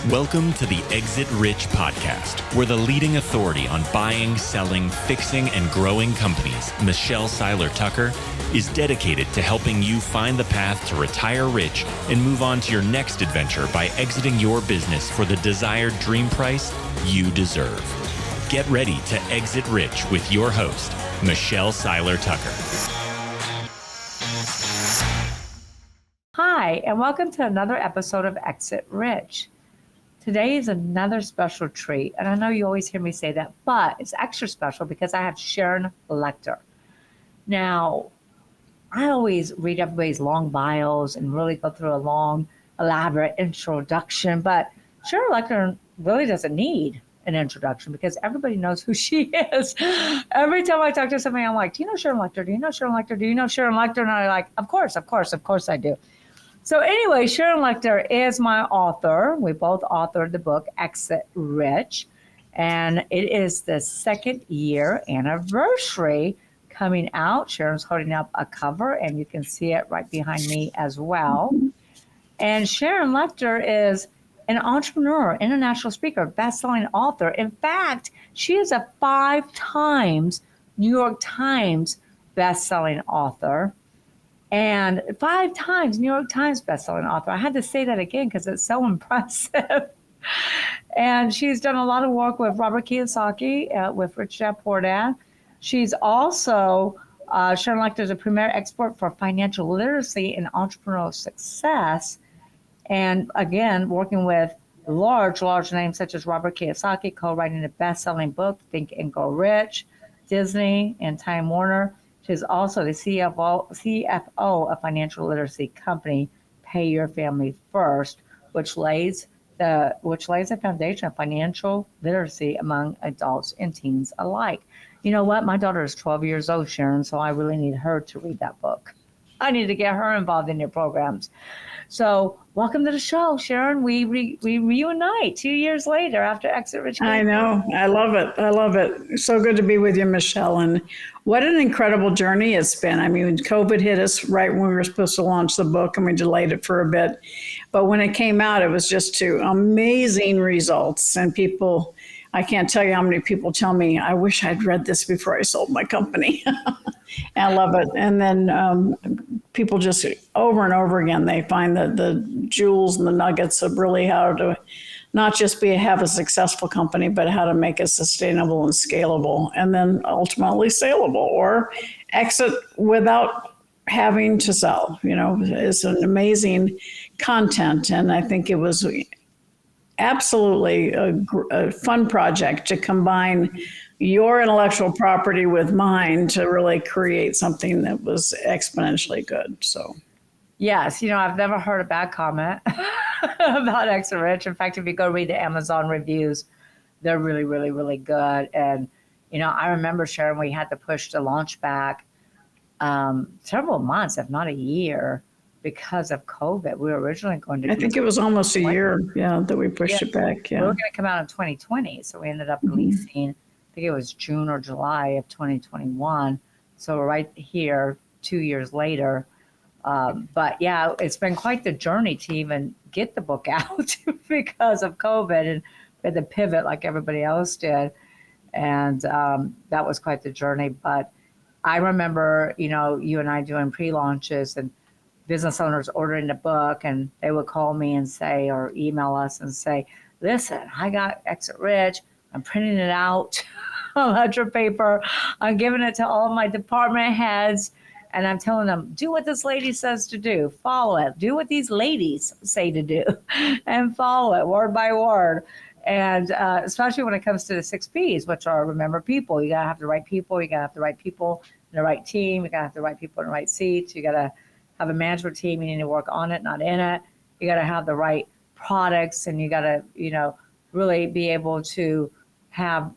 Welcome to the Exit Rich podcast, where the leading authority on buying, selling, fixing, and growing companies, Michelle Seiler Tucker, is dedicated to helping you find the path to retire rich and move on to your next adventure by exiting your business for the desired dream price you deserve. Get ready to exit rich with your host, Michelle Seiler Tucker. Hi, and welcome to another episode of Exit Rich. Today is another special treat, and I know you always hear me say that, but it's extra special because I have Sharon Lechter. Now, I always read everybody's long bios and really go through a long, elaborate introduction, but Sharon Lechter really doesn't need an introduction because everybody knows who she is. Every time I talk to somebody, I'm like, do you know Sharon Lechter? Do you know Sharon Lechter? Do you know Sharon Lechter? And I'm like, of course I do. So anyway, Sharon Lechter is my author. We both authored the book, Exit Rich, and it is the second year anniversary coming out. Sharon's holding up a cover, and you can see it right behind me as well. And Sharon Lechter is an entrepreneur, international speaker, best-selling author. In fact, she is a 5 times New York Times best-selling author. And 5 times New York Times bestselling author. I had to say that again because it's so impressive. And she's done a lot of work with Robert Kiyosaki, with Rich Dad Poor Dad. She's also, Sharon Lechter is a premier expert for financial literacy and entrepreneurial success. And again, working with large names such as Robert Kiyosaki, co-writing the best-selling book, Think and Go Rich, Disney, and Time Warner. She's also the CFO of financial literacy company, Pay Your Family First, which lays the foundation of financial literacy among adults and teens alike. You know what? My daughter is 12 years old, Sharon, so I really need her to read that book. I need to get her involved in your programs. So welcome to the show, Sharon. We reunite 2 years later after Exit Rich. I know. I love it. So good to be with you, Michelle. And what an incredible journey it's been. I mean, COVID hit us right when we were supposed to launch the book, and we delayed it for a bit. But when it came out, it was just amazing results. And people, I can't tell you how many people tell me, I wish I'd read this before I sold my company. I love it. And then people just over and over again, they find the jewels and the nuggets of really how to not just have a successful company, but how to make it sustainable and scalable, and then ultimately saleable or exit without having to sell. You know, it's an amazing content. And I think it was absolutely a fun project to combine your intellectual property with mine to really create something that was exponentially good. So, yes, I've never heard a bad comment about Exit Rich. In fact, if you go read the Amazon reviews, they're really, really, really good. And, I remember, Sharon, we had to push the launch back several months, if not a year, because of COVID. We were originally going to I think it was almost a year, that we pushed it back. Yeah. We were going to come out in 2020, so we ended up releasing, I think it was June or July of 2021. So right here, 2 years later. But yeah, it's been quite the journey to even get the book out because of COVID, and we had to pivot like everybody else did. And that was quite the journey. But I remember, you and I doing pre-launches and business owners ordering the book, and they would call me and say, or email us and say, listen, I got Exit Rich. I'm printing it out on ledger paper. I'm giving it to all of my department heads. And I'm telling them, do what this lady says to do. Follow it. Do what these ladies say to do and follow it word by word. And especially when it comes to the 6 Ps, which are, remember, people. You got to have the right people. You got to have the right people in the right team. You got to have the right people in the right seats. You got to have a management team. You need to work on it, not in it. You got to have the right products, and you got to, really be able to have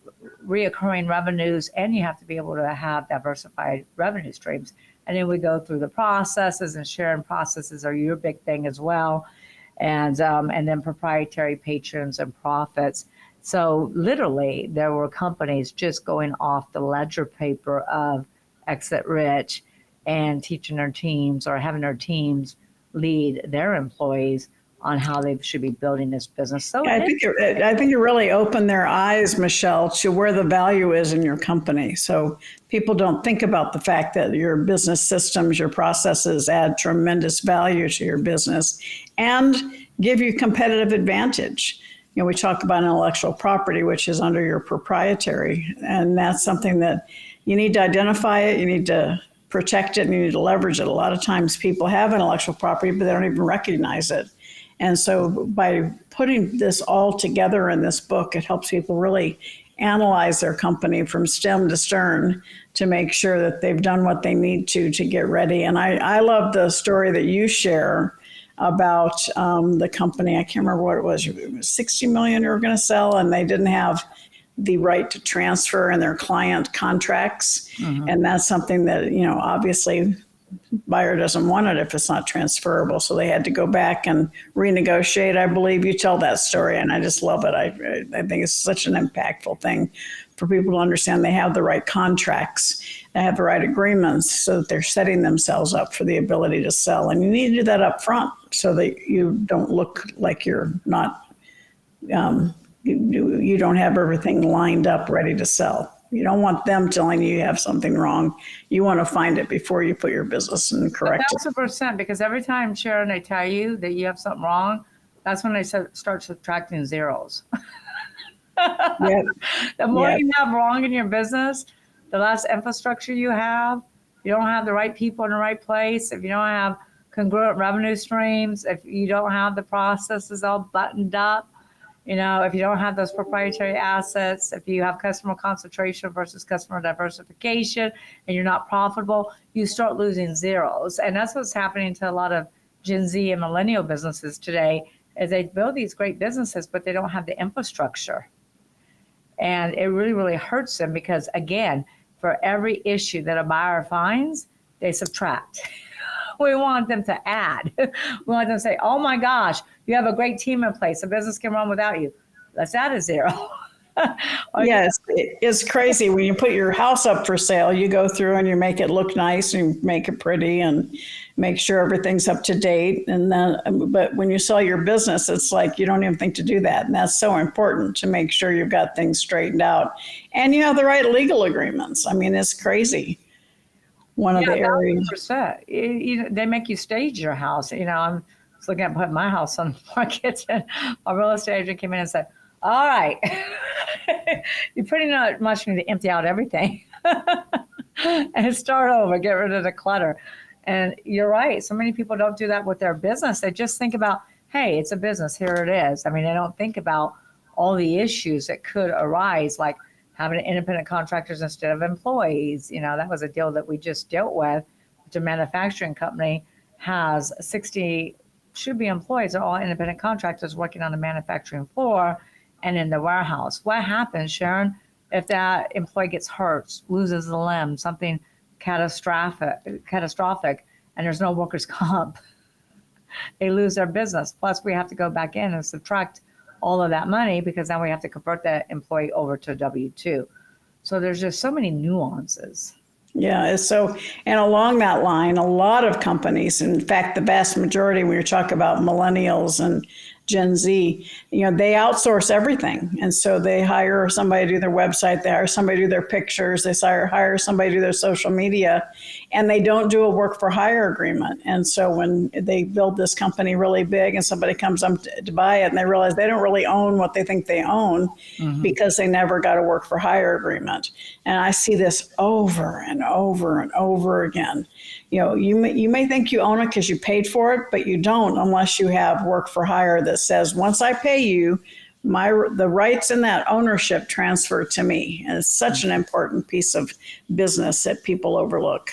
reoccurring revenues, and you have to be able to have diversified revenue streams. And then we go through the processes, and sharing processes are your big thing as well. And then proprietary patrons and profits. So literally there were companies just going off the ledger paper of Exit Rich and teaching their teams or having their teams lead their employees on how they should be building this business. So I think it really opened their eyes, Michelle, to where the value is in your company. So people don't think about the fact that your business systems, your processes add tremendous value to your business and give you competitive advantage. You know, we talk about intellectual property, which is under your proprietary, and that's something that you need to identify it, you need to protect it, and you need to leverage it. A lot of times people have intellectual property, but they don't even recognize it. And so by putting this all together in this book, it helps people really analyze their company from stem to stern to make sure that they've done what they need to get ready. And I love the story that you share about the company. I can't remember what it was. It was 60 million you were going to sell, and they didn't have the right to transfer in their client contracts. Mm-hmm. And that's something that, you know, obviously buyer doesn't want it if it's not transferable. So they had to go back and renegotiate. I believe you tell that story, and I just love it. I think it's such an impactful thing for people to understand they have the right contracts, they have the right agreements, so that they're setting themselves up for the ability to sell. And you need to do that up front so that you don't look like you're not, you don't have everything lined up ready to sell. You don't want them telling you have something wrong. You want to find it before you put your business and correct it. 1,000%, because every time, Sharon, they tell you that you have something wrong, that's when they start subtracting zeros. Yep. The more you have wrong in your business, the less infrastructure you have. You don't have the right people in the right place. If you don't have congruent revenue streams, if you don't have the processes all buttoned up, you know, if you don't have those proprietary assets, if you have customer concentration versus customer diversification, and you're not profitable, you start losing zeros. And that's what's happening to a lot of Gen Z and millennial businesses today, is they build these great businesses, but they don't have the infrastructure. And it really, really hurts them because, again, for every issue that a buyer finds, they subtract. We want them to add. We want them to say, oh my gosh, you have a great team in place. The business can run without you. Let's add a zero. Yes, it's crazy. When you put your house up for sale, you go through and you make it look nice and you make it pretty and make sure everything's up to date. And then, but when you sell your business, it's like you don't even think to do that. And that's so important to make sure you've got things straightened out and you have the right legal agreements. I mean, it's crazy. One of the areas. 100%. They make you stage your house. You know, I'm just looking at putting my house on the market, and a real estate agent came in and said, all right, you pretty much need to empty out everything and start over, get rid of the clutter. And you're right. So many people don't do that with their business. They just think about, hey, it's a business. Here it is. I mean, they don't think about all the issues that could arise, like having independent contractors instead of employees. You know, that was a deal that we just dealt with. The manufacturing company has 60 should-be employees. They're all independent contractors working on the manufacturing floor and in the warehouse. What happens, Sharon, if that employee gets hurt, loses a limb, something catastrophic, and there's no workers' comp? They lose their business. Plus, we have to go back in and subtract all of that money because then we have to convert that employee over to W-2. So there's just so many nuances. Yeah, so, and along that line, a lot of companies, in fact, the vast majority, when you're talking about millennials and Gen Z, you know, they outsource everything. And so they hire somebody to do their website, they hire somebody to do their pictures, they hire somebody to do their social media, and they don't do a work for hire agreement. And so when they build this company really big and somebody comes up to buy it and they realize they don't really own what they think they own because they never got a work for hire agreement. And I see this over and over and over again. You know, you may think you own it because you paid for it, but you don't unless you have work for hire that says, once I pay you, the rights in that ownership transfer to me. And it's such an important piece of business that people overlook.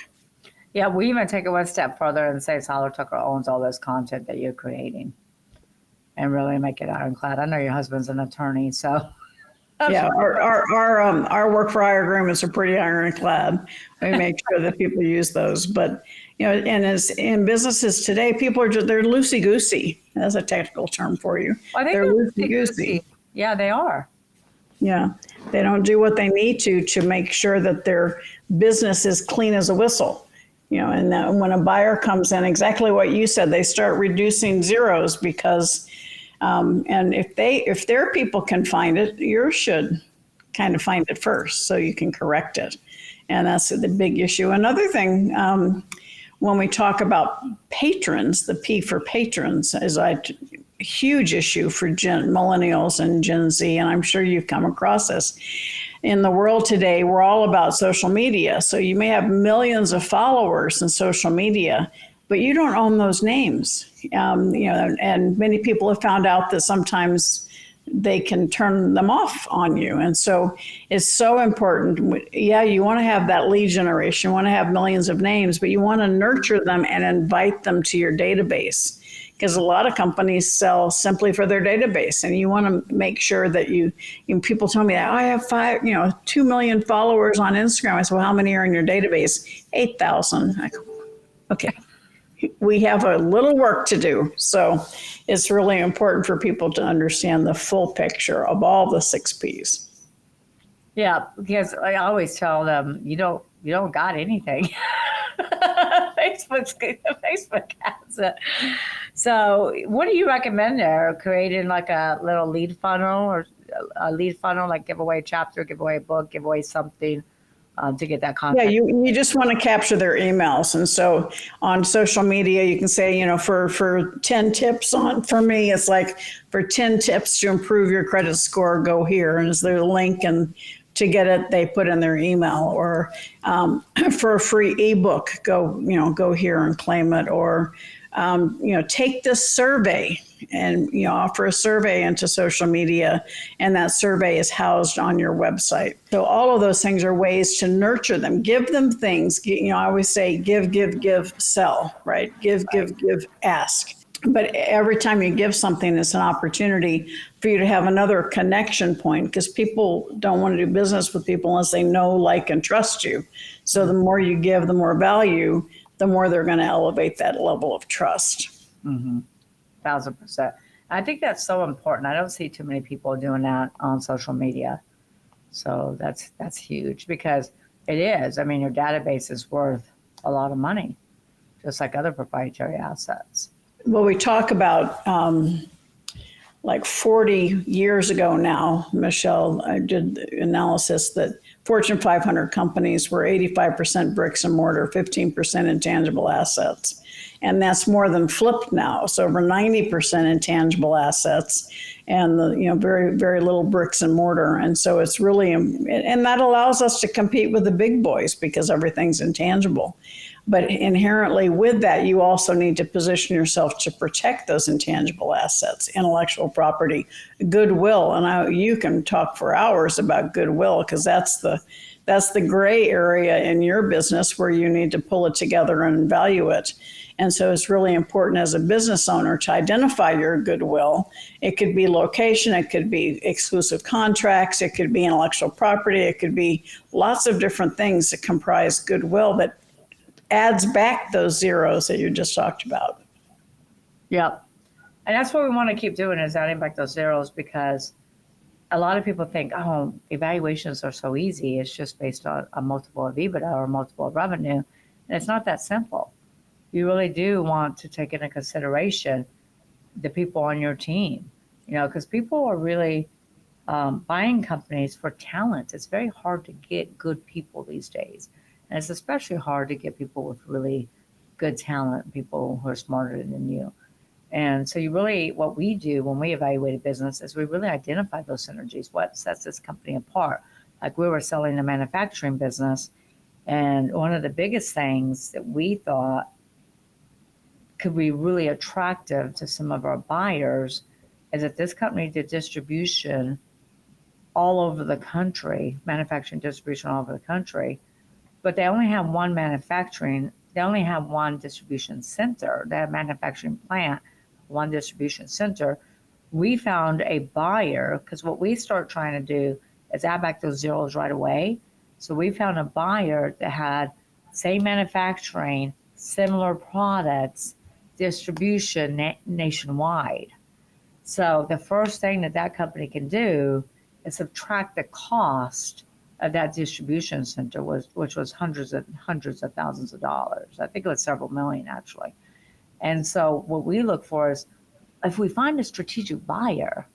Yeah, we even take it one step further and say Seiler Tucker owns all this content that you're creating and really make it ironclad. I know your husband's an attorney, so. Yeah, our work for hire agreements are pretty ironclad. We make sure that people use those. But, you know, and as in businesses today, people they're loosey-goosey. That's a technical term for you. I think they're loosey-goosey. Yeah, they are. Yeah, they don't do what they need to make sure that their business is clean as a whistle. And then when a buyer comes in, exactly what you said, they start reducing zeros because, and if their people can find it, yours should kind of find it first so you can correct it. And that's the big issue. Another thing, when we talk about patrons, the P for patrons is a huge issue for millennials and Gen Z, and I'm sure you've come across this. In the world today, we're all about social media. So you may have millions of followers in social media, but you don't own those names. And many people have found out that sometimes they can turn them off on you. And so it's so important. Yeah, you want to have that lead generation, you want to have millions of names, but you want to nurture them and invite them to your database. Because a lot of companies sell simply for their database, and you want to make sure that people tell me that, I have 2 million followers on Instagram. I said, well, how many are in your database? 8,000. I go, okay. We have a little work to do. So it's really important for people to understand the full picture of all the 6 Ps. Yeah, because I always tell them, you don't got anything. Facebook has it. So what do you recommend there? Creating like a little lead funnel, or a lead funnel, like give away a chapter, give away a book, give away something to get that contact. Yeah, you just want to capture their emails. And so on social media, you can say, for 10 tips for me, it's like for 10 tips to improve your credit score, go here. And is there a link, and to get it, they put in their email, or for a free ebook, go here and claim it, or take this survey and offer a survey into social media, and that survey is housed on your website. So all of those things are ways to nurture them. Give them things. I always say give, sell, right? Give, ask. But every time you give something, it's an opportunity for you to have another connection point, because people don't want to do business with people unless they know, like, and trust you. So the more you give, the more value, the more they're going to elevate that level of trust. 1,000%. I think that's so important. I don't see too many people doing that on social media. So that's huge, because it is. I mean, your database is worth a lot of money, just like other proprietary assets. Well, we talk about like 40 years ago now, Michelle, I did the analysis that Fortune 500 companies were 85% bricks and mortar, 15% intangible assets. And that's more than flipped now. So over 90% intangible assets, and very, very little bricks and mortar. And so it's really, and that allows us to compete with the big boys because everything's intangible. But inherently with that, you also need to position yourself to protect those intangible assets, intellectual property, goodwill. And you can talk for hours about goodwill, because that's the gray area in your business where you need to pull it together and value it. And so it's really important as a business owner to identify your goodwill. It could be location, it could be exclusive contracts, it could be intellectual property, it could be lots of different things that comprise goodwill that adds back those zeros that you just talked about. Yep. And that's what we want to keep doing, is adding back those zeros, because a lot of people think, oh, evaluations are so easy. It's just based on a multiple of EBITDA or multiple of revenue. And it's not that simple. You really do want to take into consideration the people on your team, because people are really buying companies for talent. It's very hard to get good people these days. And it's especially hard to get people with really good talent, people who are smarter than you. And so what we do when we evaluate a business is we really identify those synergies. What sets this company apart? Like, we were selling a manufacturing business, and one of the biggest things that we thought could be really attractive to some of our buyers is that this company did distribution all over the country, manufacturing distribution all over the country, but they only have one distribution center. They have manufacturing plant, one distribution center. We found a buyer, because what we start trying to do is add back those zeros right away. So we found a buyer that had same manufacturing, similar products, distribution nationwide. So the first thing that company can do is subtract the cost that distribution center which was hundreds and hundreds of thousands of dollars. I think it was several million actually. And so what we look for is if we find a strategic buyer,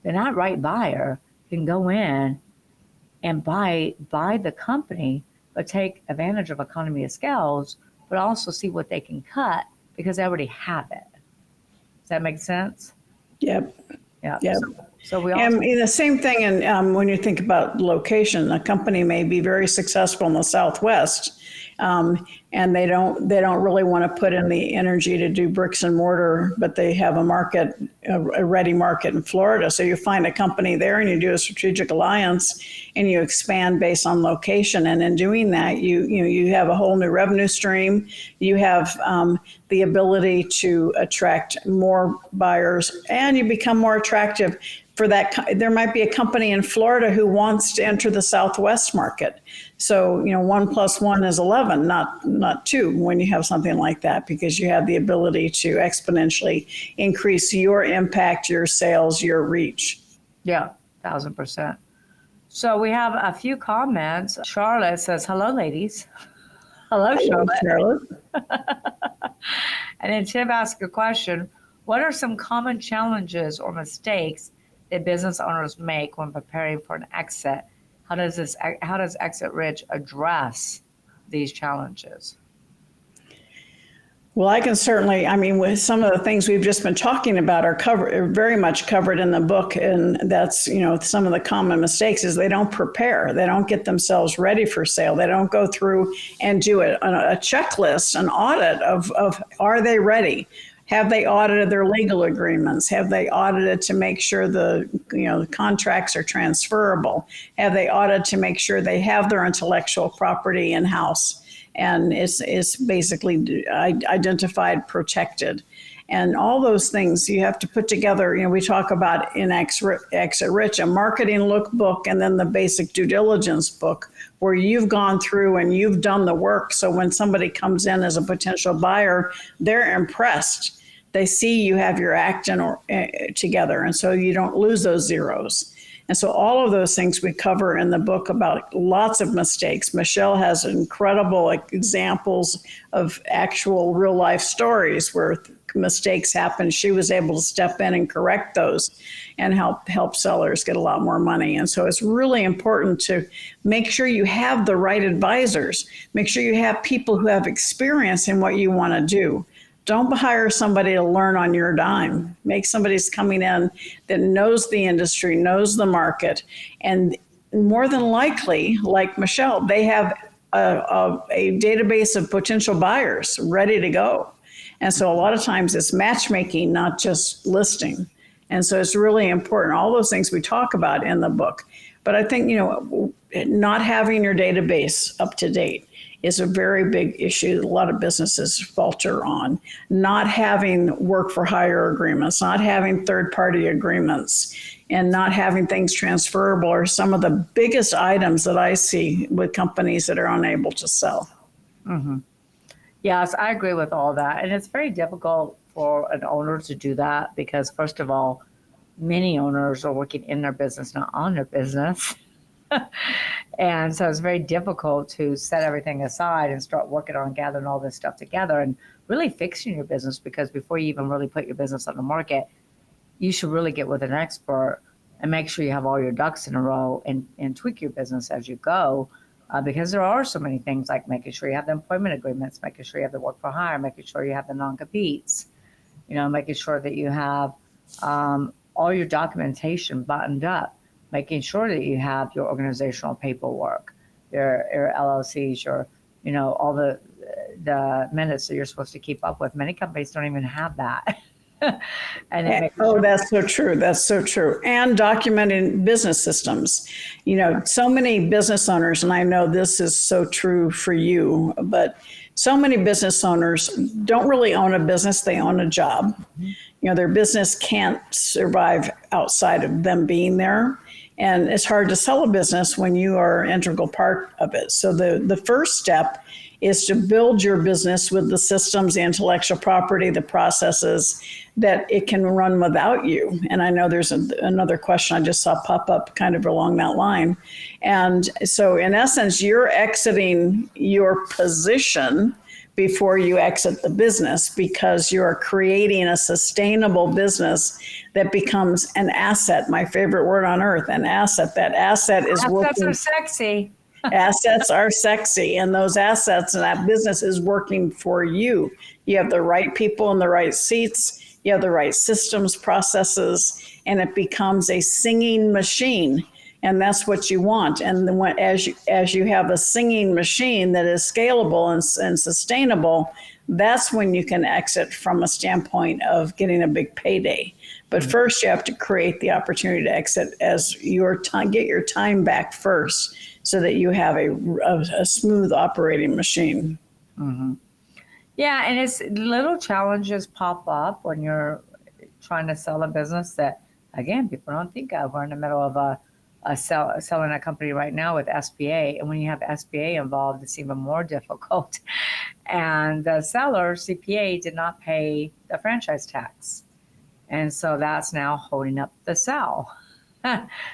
then that right buyer can go in and buy the company, but take advantage of economy of scales, but also see what they can cut because they already have it. Does that make sense? Yep. Yeah. Yep. So we also, And the same thing, and when you think about location, a company may be very successful in the Southwest, and they don't really want to put in the energy to do bricks and mortar, but they have a ready market in Florida. So you find a company there, and you do a strategic alliance, and you expand based on location. And in doing that, you have a whole new revenue stream. You have the ability to attract more buyers, and you become more attractive. For that, there might be a company in Florida who wants to enter the Southwest market. So, 1 + 1 is 11, not 2 when you have something like that, because you have the ability to exponentially increase your impact, your sales, your reach. yeah, 1,000%. So we have a few comments. Charlotte says, hello, ladies. Hello, Charlotte. And then Tim asked a question. What are some common challenges or mistakes that business owners make when preparing for an exit? How does Exit Rich address these challenges? Well, I can certainly, with some of the things we've just been talking about are very much covered in the book. And that's, some of the common mistakes is they don't prepare. They don't get themselves ready for sale. They don't go through and do a checklist, an audit of are they ready? Have they audited their legal agreements? Have they audited to make sure the contracts are transferable? Have they audited to make sure they have their intellectual property in-house and it's basically identified, protected? And all those things you have to put together. We talk about in Exit Rich, a marketing lookbook, and then the basic due diligence book where you've gone through and you've done the work. So when somebody comes in as a potential buyer, they're impressed. They see you have your act together, and so you don't lose those zeros. And so all of those things we cover in the book about lots of mistakes. Michelle has incredible examples of actual real life stories where mistakes happen. She was able to step in and correct those and help sellers get a lot more money. And so it's really important to make sure you have the right advisors. Make sure you have people who have experience in what you want to do. Don't hire somebody to learn on your dime. Make somebody who's coming in that knows the industry, knows the market, and more than likely, like Michelle, they have a database of potential buyers ready to go. And so a lot of times it's matchmaking, not just listing. And so it's really important. All those things we talk about in the book. But I think, not having your database up to date is a very big issue a lot of businesses falter on. Not having work for hire agreements, not having third-party agreements, and not having things transferable are some of the biggest items that I see with companies that are unable to sell. Mm-hmm. Yes, I agree with all that. And it's very difficult for an owner to do that because, first of all, many owners are working in their business, not on their business. And so it's very difficult to set everything aside and start working on gathering all this stuff together and really fixing your business, because before you even really put your business on the market, you should really get with an expert and make sure you have all your ducks in a row and tweak your business as you go. Because there are so many things like making sure you have the employment agreements, making sure you have the work for hire, making sure you have the non-competes, making sure that you have all your documentation buttoned up, making sure that you have your organizational paperwork, your LLCs, your, all the minutes that you're supposed to keep up with. Many companies don't even have that. That's so true. That's so true. And documenting business systems. So many business owners, and I know this is so true for you, but so many business owners don't really own a business, they own a job. Their business can't survive outside of them being there. And it's hard to sell a business when you are an integral part of it. So the first step is to build your business with the systems, the intellectual property, the processes that it can run without you. And I know there's another question I just saw pop up kind of along that line. And so in essence, you're exiting your position before you exit the business, because you are creating a sustainable business that becomes an asset. My favorite word on earth, an asset. That asset is working. Assets are sexy. Assets are sexy, and those assets and that business is working for you. You have the right people in the right seats. You have the right systems, processes, and it becomes a singing machine. And that's what you want. And then as you have a singing machine that is scalable and sustainable, that's when you can exit from a standpoint of getting a big payday. But first, you have to create the opportunity to exit as your time, get your time back first, so that you have a smooth operating machine. Mm-hmm. Yeah, and it's little challenges pop up when you're trying to sell a business that, again, people don't think of. We're in the middle of selling a company right now with SBA, and when you have SBA involved, it's even more difficult. And the seller, CPA, did not pay the franchise tax, and so that's now holding up the sale.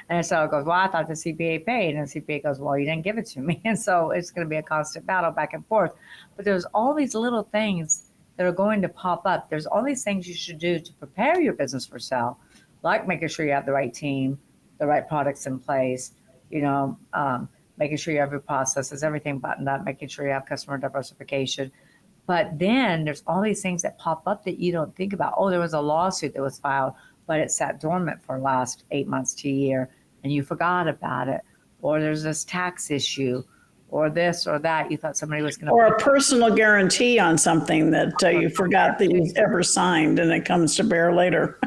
And so it goes, well, I thought the CPA paid, and the CPA goes, well, you didn't give it to me. And so it's going to be a constant battle back and forth. But there's all these little things that are going to pop up. There's all these things you should do to prepare your business for sale, like making sure you have the right team, the right products in place, making sure you have your processes, everything buttoned up, making sure you have customer diversification. But then there's all these things that pop up that you don't think about. Oh, there was a lawsuit that was filed, but it sat dormant for the last 8 months to a year, and you forgot about it. Or there's this tax issue, or this or that. You thought somebody was going to... Or a personal guarantee on something that you forgot that you ever signed, and it comes to bear later.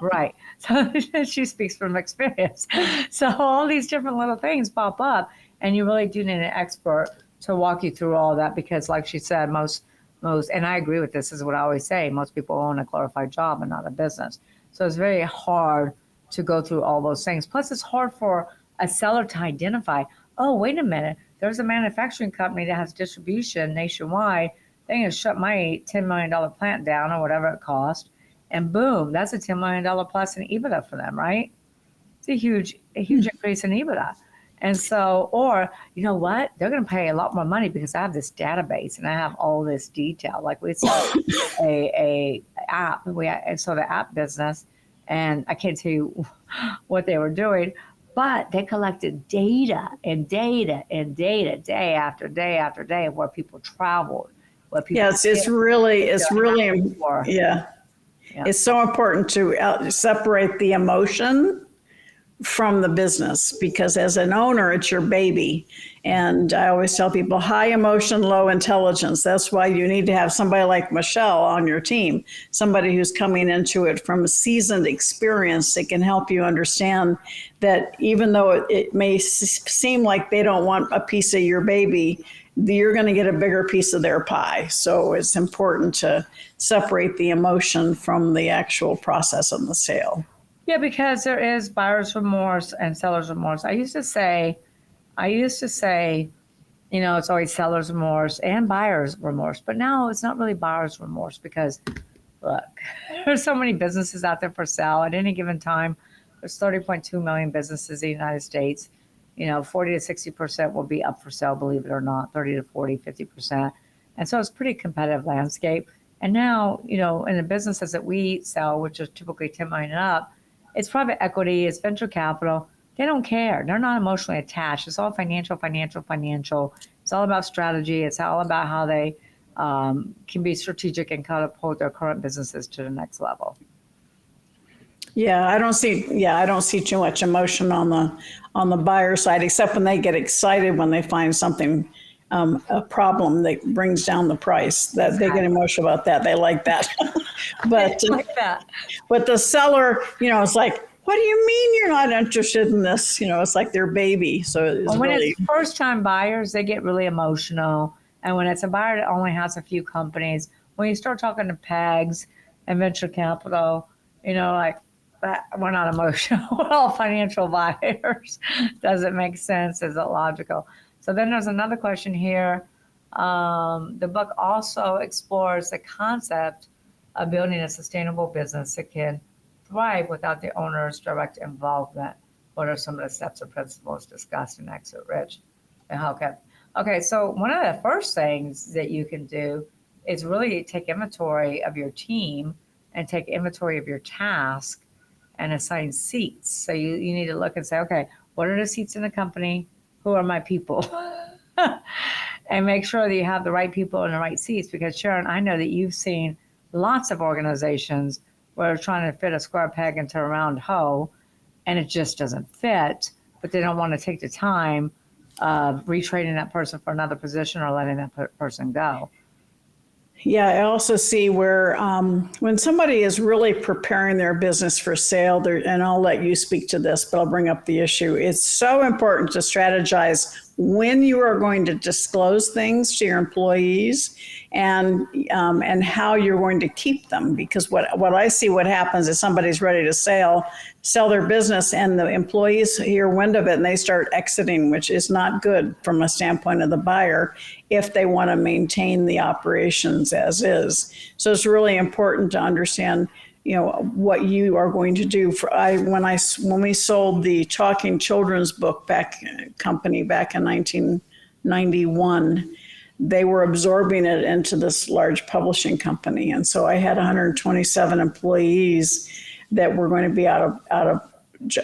Right. So she speaks from experience. So all these different little things pop up, and you really do need an expert to walk you through all that, because like she said, most, and I agree with this, is what I always say, most people own a glorified job and not a business. So it's very hard to go through all those things. Plus, it's hard for a seller to identify, oh, wait a minute, there's a manufacturing company that has distribution nationwide. They're going to shut my $10 million plant down or whatever it cost. And boom, that's a $10 million plus in EBITDA for them, right? It's a huge increase in EBITDA. And so, or you know what? They're going to pay a lot more money because I have this database and I have all this detail. Like we saw a app, and so the app business, and I can't tell you what they were doing, but they collected data and data and data day after day after day of where people traveled, what people. Yes, it's really. Yeah. It's so important to separate the emotion from the business, because as an owner, it's your baby. And I always tell people, high emotion, low intelligence. That's why you need to have somebody like Michelle on your team, somebody who's coming into it from a seasoned experience that can help you understand that even though it may seem like they don't want a piece of your baby, you're going to get a bigger piece of their pie. So it's important to separate the emotion from the actual process of the sale. Yeah, because there is buyer's remorse and seller's remorse. I used to say, it's always seller's remorse and buyer's remorse. But now it's not really buyer's remorse, because, look, there's so many businesses out there for sale. At any given time, there's 30.2 million businesses in the United States. 40 to 60% will be up for sale, believe it or not, 30 to 40, 50%. And so it's a pretty competitive landscape. And now, in the businesses that we sell, which are typically 10 million and up, it's private equity, it's venture capital. They don't care. They're not emotionally attached. It's all financial. It's all about strategy. It's all about how they can be strategic and catapult their current businesses to the next level. Yeah, I don't see too much emotion on the buyer side, except when they get excited when they find something, a problem that brings down the price. That they get emotional about that. They like that. But but the seller, it's like, what do you mean you're not interested in this? It's like their baby. So when it's first time buyers, they get really emotional. And when it's a buyer that only has a few companies, when you start talking to PEGs and venture capital, like, we're not emotional. We're all financial buyers. Does it make sense? Is it logical? So then there's another question here. The book also explores the concept of building a sustainable business that can thrive without the owner's direct involvement. What are some of the steps or principles discussed in Exit Rich? And how can Okay, so one of the first things that you can do is really take inventory of your team and take inventory of your task and assign seats. So you need to look and say, okay, what are the seats in the company? Who are my people? And make sure that you have the right people in the right seats. Because Sharon, I know that you've seen lots of organizations where they're trying to fit a square peg into a round hole and it just doesn't fit, but they don't want to take the time of retraining that person for another position or letting that person go. Yeah, I also see where when somebody is really preparing their business for sale, and I'll let you speak to this, but I'll bring up the issue. It's so important to strategize when you are going to disclose things to your employees and how you're going to keep them. Because what I see what happens is somebody's ready to sell their business and the employees hear wind of it and they start exiting, which is not good from a standpoint of the buyer if they want to maintain the operations as is. So it's really important to understand what you are going to do. When we sold the Talking Children's book company back in 1991, they were absorbing it into this large publishing company. And so I had 127 employees that were going to be out of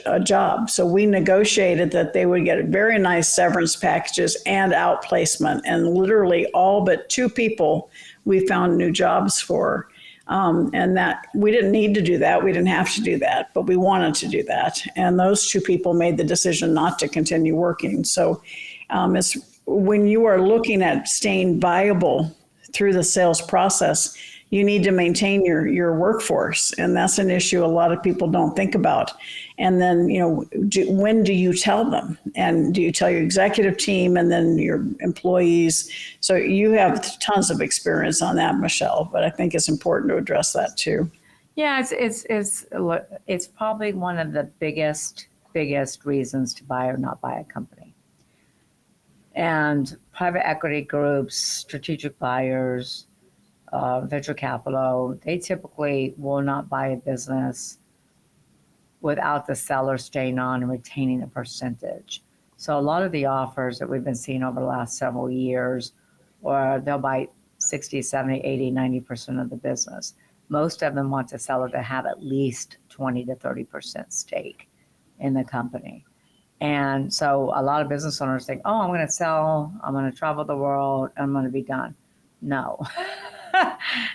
a job. So we negotiated that they would get very nice severance packages and outplacement. And literally all but 2 people we found new jobs for. And that we didn't need to do that. We didn't have to do that, but we wanted to do that. And those 2 people made the decision not to continue working. So it's when you are looking at staying viable through the sales process, you need to maintain your workforce. And that's an issue a lot of people don't think about. And then, when do you tell them? And do you tell your executive team and then your employees? So you have tons of experience on that, Michelle, but I think it's important to address that too. Yeah, it's probably one of the biggest reasons to buy or not buy a company. And private equity groups, strategic buyers, venture capital, they typically will not buy a business without the seller staying on and retaining a percentage. So a lot of the offers that we've been seeing over the last several years, or they'll buy 60, 70, 80, 90% of the business. Most of them want the seller to have at least 20 to 30% stake in the company. And so a lot of business owners think, oh, I'm going to sell, I'm going to travel the world, I'm going to be done. No.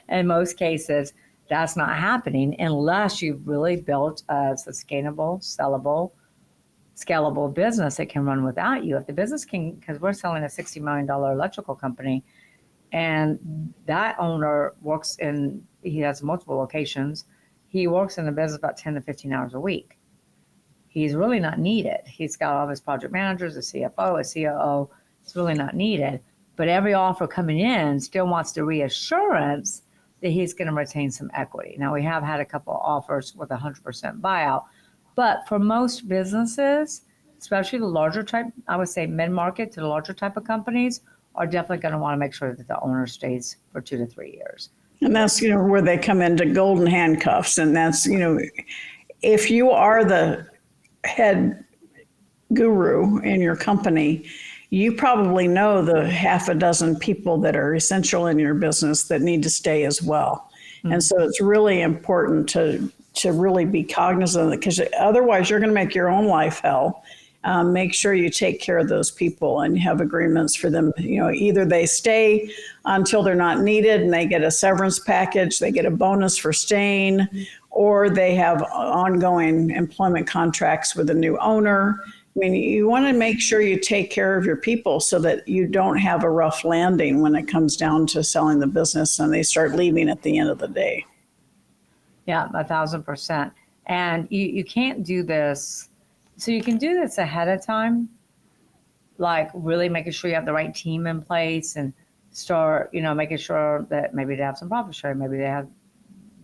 In most cases, that's not happening unless you've really built a sustainable, sellable, scalable business that can run without you. If the business can, because we're selling a $60 million electrical company, and that owner he has multiple locations. He works in the business about 10 to 15 hours a week. He's really not needed. He's got all of his project managers, a CFO, a COO. It's really not needed. But every offer coming in still wants the reassurance that he's going to retain some equity. Now, we have had a couple of offers with 100% buyout. But for most businesses, especially the larger type, I would say mid-market to the larger type of companies, are definitely going to want to make sure that the owner stays for 2 to 3 years. And that's, where they come into golden handcuffs. And that's, if you are the head guru in your company, you probably know the half a dozen people that are essential in your business that need to stay as well. Mm-hmm. And so it's really important to really be cognizant of it, because otherwise you're going to make your own life hell. Make sure you take care of those people and have agreements for them. Either they stay until they're not needed and they get a severance package, they get a bonus for staying, or they have ongoing employment contracts with a new owner. I mean, you want to make sure you take care of your people so that you don't have a rough landing when it comes down to selling the business and they start leaving at the end of the day. Yeah, 1,000%. And you can't do this. So you can do this ahead of time, like really making sure you have the right team in place and start, making sure that maybe they have some profit sharing, maybe they have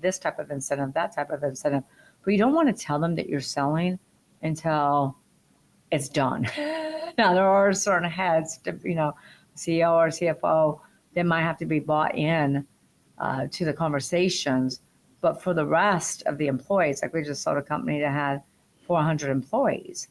this type of incentive, that type of incentive. But you don't want to tell them that you're selling until it's done. Now, there are certain heads, CEO or CFO, they might have to be bought in to the conversations. But for the rest of the employees, like we just sold a company that had 400 employees.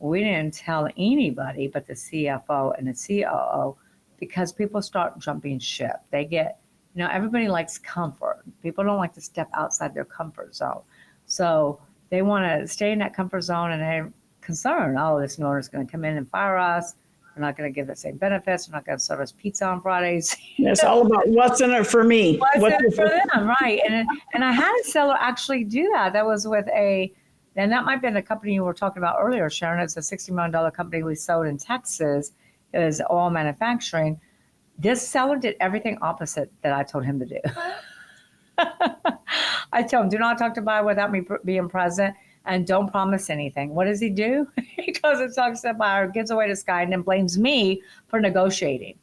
We didn't tell anybody but the CFO and the COO because people start jumping ship. They get, everybody likes comfort. People don't like to step outside their comfort zone. So they want to stay in that comfort zone, and they're concerned, oh, this new owner's going to come in and fire us. We're not going to give the same benefits. We're not going to serve us pizza on Fridays. It's all about what's in it for me. What's in it for them, right? And I had a seller actually do that. That was with and that might have been a company you were talking about earlier, Sharon. It's a $60 million company we sold in Texas. It was all manufacturing. This seller did everything opposite that I told him to do. I told him, do not talk to buyer without me being present, and don't promise anything. What does he do? He goes and talks to the buyer, gives away the sky, and then blames me for negotiating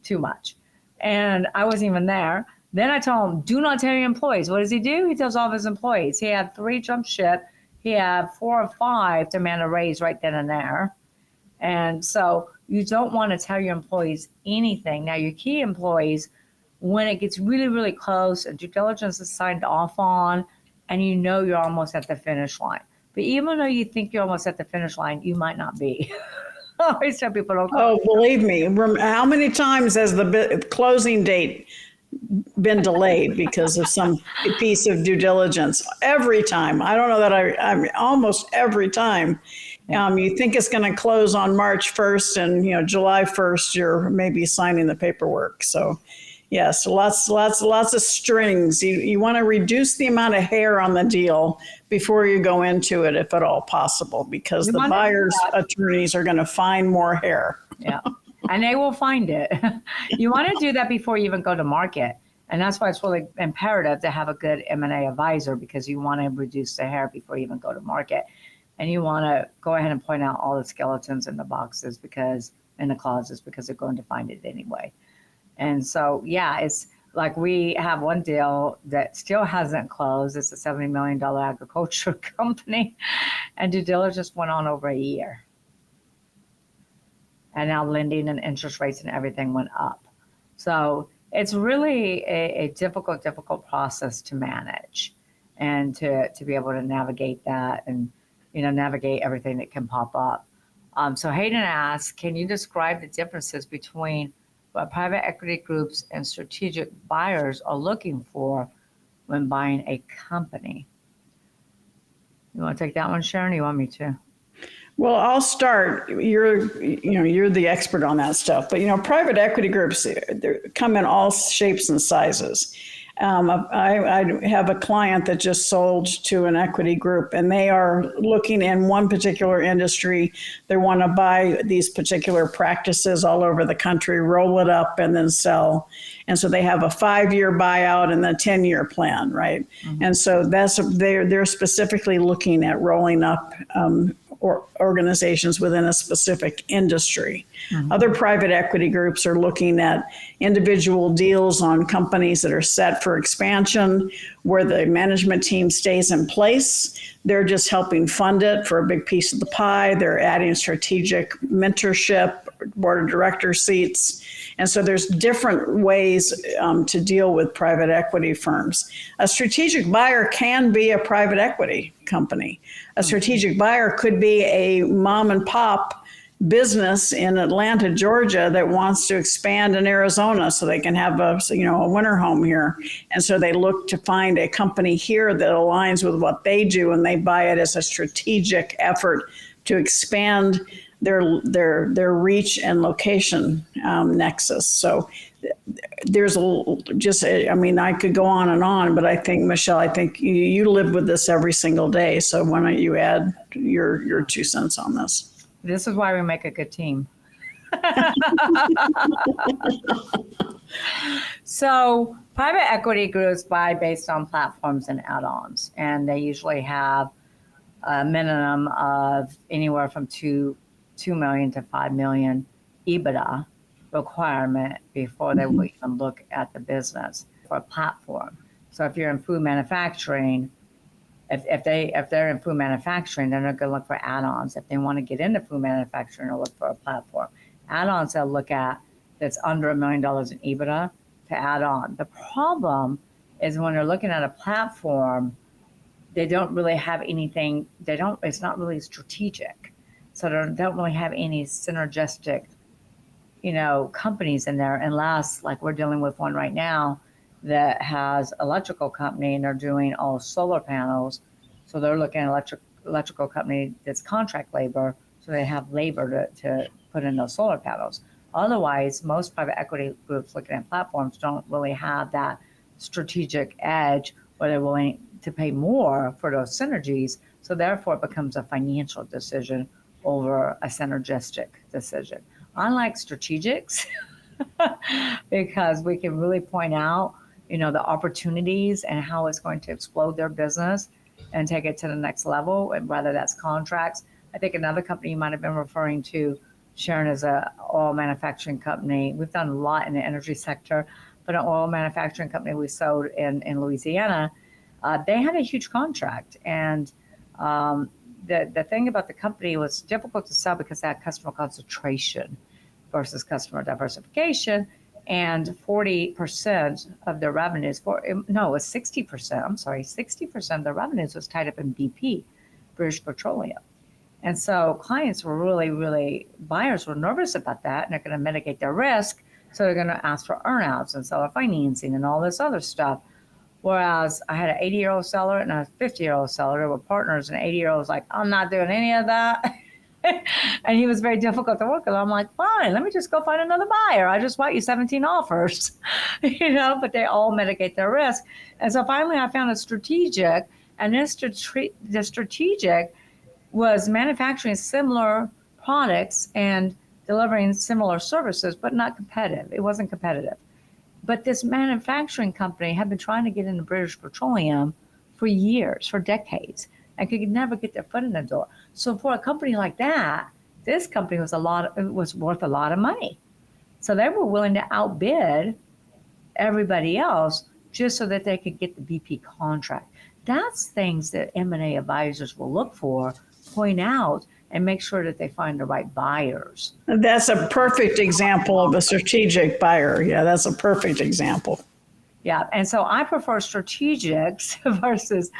too much. And I wasn't even there. Then I told him, do not tell your employees. What does he do? He tells all of his employees. He had 3 jump ship. He had 4 or 5 demand a raise right then and there. And so you don't want to tell your employees anything. Now, your key employees, when it gets really, really close and due diligence is signed off on, and you're almost at the finish line. But even though you think you're almost at the finish line, you might not be. I always tell people don't. Oh, believe me. How many times has the closing date been delayed because of some piece of due diligence? Every time. I don't know that I almost every time. You think it's going to close on March 1st, and July 1st you're maybe signing the paperwork. So yes, lots of strings. You want to reduce the amount of hair on the deal before you go into it, if at all possible, because the buyer's attorneys are going to find more hair. Yeah. And they will find it. You want to do that before you even go to market. And that's why it's really imperative to have a good M&A advisor, because you want to reduce the hair before you even go to market. And you want to go ahead and point out all the skeletons in the boxes in the closets, because they're going to find it anyway. And so, yeah, it's like we have one deal that still hasn't closed. It's a $70 million agriculture company. And due diligence went on over a year. And now lending and interest rates and everything went up. So it's really a difficult process to manage, and to be able to navigate that, and navigate everything that can pop up. So Hayden asks, can you describe the differences between what private equity groups and strategic buyers are looking for when buying a company? You want to take that one, Sharon, or you want me to? Well, I'll start. You're the expert on that stuff. But private equity groups, they come in all shapes and sizes. I have a client that just sold to an equity group, and they are looking in one particular industry. They want to buy these particular practices all over the country, roll it up, and then sell. And so they have a 5-year buyout and a 10-year plan, right? Mm-hmm. And so they're specifically looking at rolling up or organizations within a specific industry. Mm-hmm. Other private equity groups are looking at individual deals on companies that are set for expansion, where the management team stays in place. They're just helping fund it for a big piece of the pie. They're adding strategic mentorship, board of director seats. And so there's different ways to deal with private equity firms. A strategic buyer can be a private equity company. A strategic buyer could be a mom and pop business in Atlanta, Georgia, that wants to expand in Arizona so they can have a winter home here. And so they look to find a company here that aligns with what they do, and they buy it as a strategic effort to expand their reach and location nexus. So there's I could go on and on, but I think, Michelle, you live with this every single day. So why don't you add your 2 cents on this? This is why we make a good team. So private equity groups buy based on platforms and add-ons, and they usually have a minimum of anywhere from 2 million to 5 million EBITDA requirement before they will even look at the business for a platform. So if you're in food manufacturing, if they're in food manufacturing, then they're going to look for add-ons. If they want to get into food manufacturing, they'll look for a platform. Add-ons, they'll look at that's under $1 million in EBITDA to add on. The problem is when they're looking at a platform, they don't really have anything, it's not really strategic. So they don't really have any synergistic, companies in there, unless like we're dealing with one right now that has electrical company and they're doing all solar panels. So they're looking at electrical company that's contract labor. So they have labor to put in those solar panels. Otherwise, most private equity groups looking at platforms don't really have that strategic edge where they're willing to pay more for those synergies. So therefore, it becomes a financial decision over a synergistic decision. Unlike strategics, because we can really point out, the opportunities and how it's going to explode their business and take it to the next level, and whether that's contracts. I think another company you might have been referring to, Sharon, is a oil manufacturing company. We've done a lot in the energy sector, but an oil manufacturing company we sold in Louisiana, they had a huge contract. And the thing about the company was difficult to sell because they had customer concentration versus customer diversification. And 40% of their revenues, it was 60%, 60% of their revenues was tied up in BP, British Petroleum. And so clients were buyers were nervous about that, and they're going to mitigate their risk. So they're going to ask for earnouts and seller financing and all this other stuff. Whereas I had an 80-year-old seller and a 50-year-old seller. They were partners, and 80-year-old was like, I'm not doing any of that. And he was very difficult to work with. I'm like, fine, let me just go find another buyer. I just bought you 17 offers, but they all mitigate their risk. And so finally I found a strategic, and the strategic was manufacturing similar products and delivering similar services, but not competitive. It wasn't competitive. But this manufacturing company had been trying to get into British Petroleum for years, for decades, and could never get their foot in the door. So for a company like that, this company was worth a lot of money. So they were willing to outbid everybody else just so that they could get the BP contract. That's things that M&A advisors will look for, point out, and make sure that they find the right buyers. That's a perfect example of a strategic buyer. Yeah, that's a perfect example. Yeah, and so I prefer strategics versus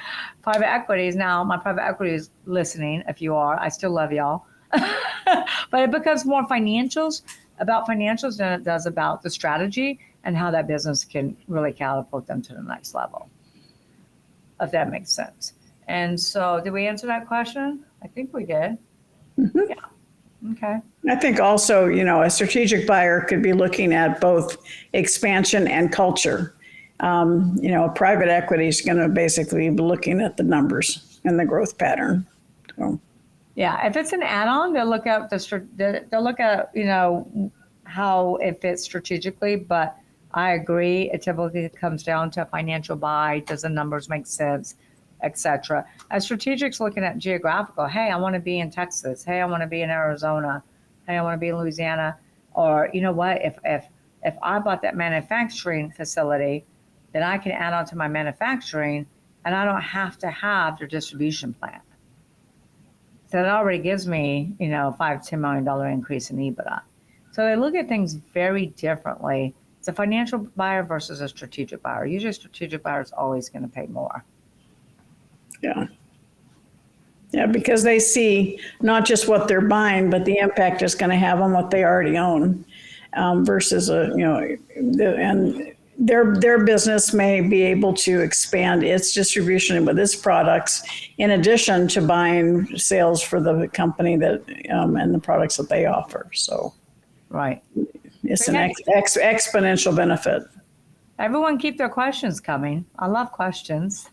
private equities. Now, my private equity is listening. If you are, I still love y'all. But it becomes more about financials than it does about the strategy and how that business can really catapult them to the next level, if that makes sense. And so did we answer that question? I think we did. Mm-hmm. Yeah. Okay. I think also, a strategic buyer could be looking at both expansion and culture. Private equity is going to basically be looking at the numbers and the growth pattern. So. Yeah, if it's an add-on, they'll look at how it fits strategically. But I agree, it typically comes down to a financial buy. Does the numbers make sense, etc. As strategics looking at geographical, hey, I want to be in Texas. Hey, I want to be in Arizona. Hey, I want to be in Louisiana. Or you know what? If I bought that manufacturing facility, then I can add on to my manufacturing, and I don't have to have their distribution plant. So that already gives me, $5-10 million increase in EBITDA. So they look at things very differently. It's a financial buyer versus a strategic buyer. Usually a strategic buyer is always going to pay more. Yeah. Yeah, because they see not just what they're buying, but the impact it's going to have on what they already own, versus their business may be able to expand its distribution with its products in addition to buying sales for the company that and the products that they offer. So, right, it's an exponential benefit. Everyone keep their questions coming. I love questions.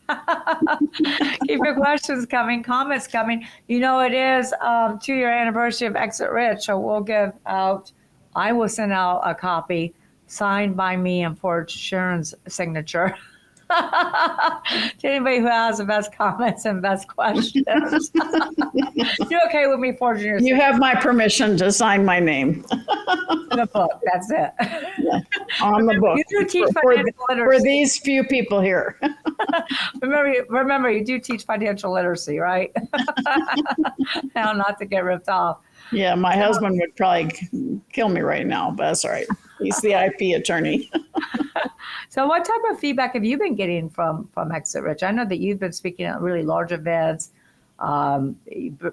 Keep your questions coming, comments coming. It is 2-year anniversary of Exit Rich, so I will send out a copy signed by me and forged Sharon's signature to anybody who has the best comments and best questions. You okay with me forging your signature? You have my permission to sign my name. In the book, that's it. Yeah, on the book. You do teach financial literacy. For these few people here. Remember, you do teach financial literacy, right? Now, not to get ripped off. Yeah, my husband would probably kill me right now, but that's all right. He's the IP attorney. So what type of feedback have you been getting from Exit Rich? I know that you've been speaking at really large events,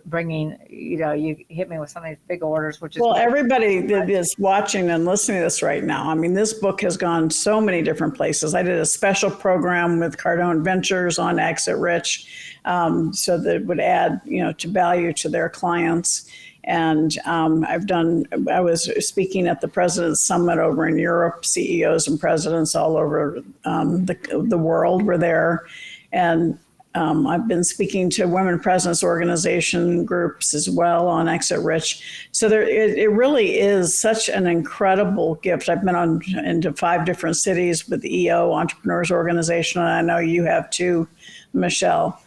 bringing, you hit me with some of these big orders, which is Well, everybody that is watching and listening to this right now, I mean, this book has gone so many different places. I did a special program with Cardone Ventures on Exit Rich, so that it would add, to value to their clients. And I was speaking at the President's Summit over in Europe. CEOs and presidents all over the world were there. And I've been speaking to women presidents organization groups as well on Exit Rich. So it really is such an incredible gift. I've been into 5 different cities with the EO Entrepreneurs Organization, and I know you have too, Michelle.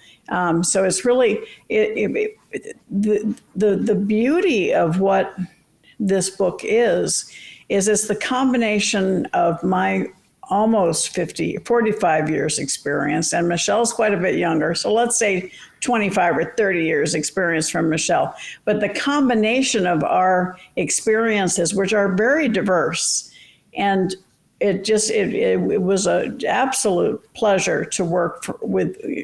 So it's really the beauty of what this book is it's the combination of my almost 45 years experience, and Michelle's quite a bit younger. So let's say 25 or 30 years experience from Michelle. But the combination of our experiences, which are very diverse, and it was an absolute pleasure to work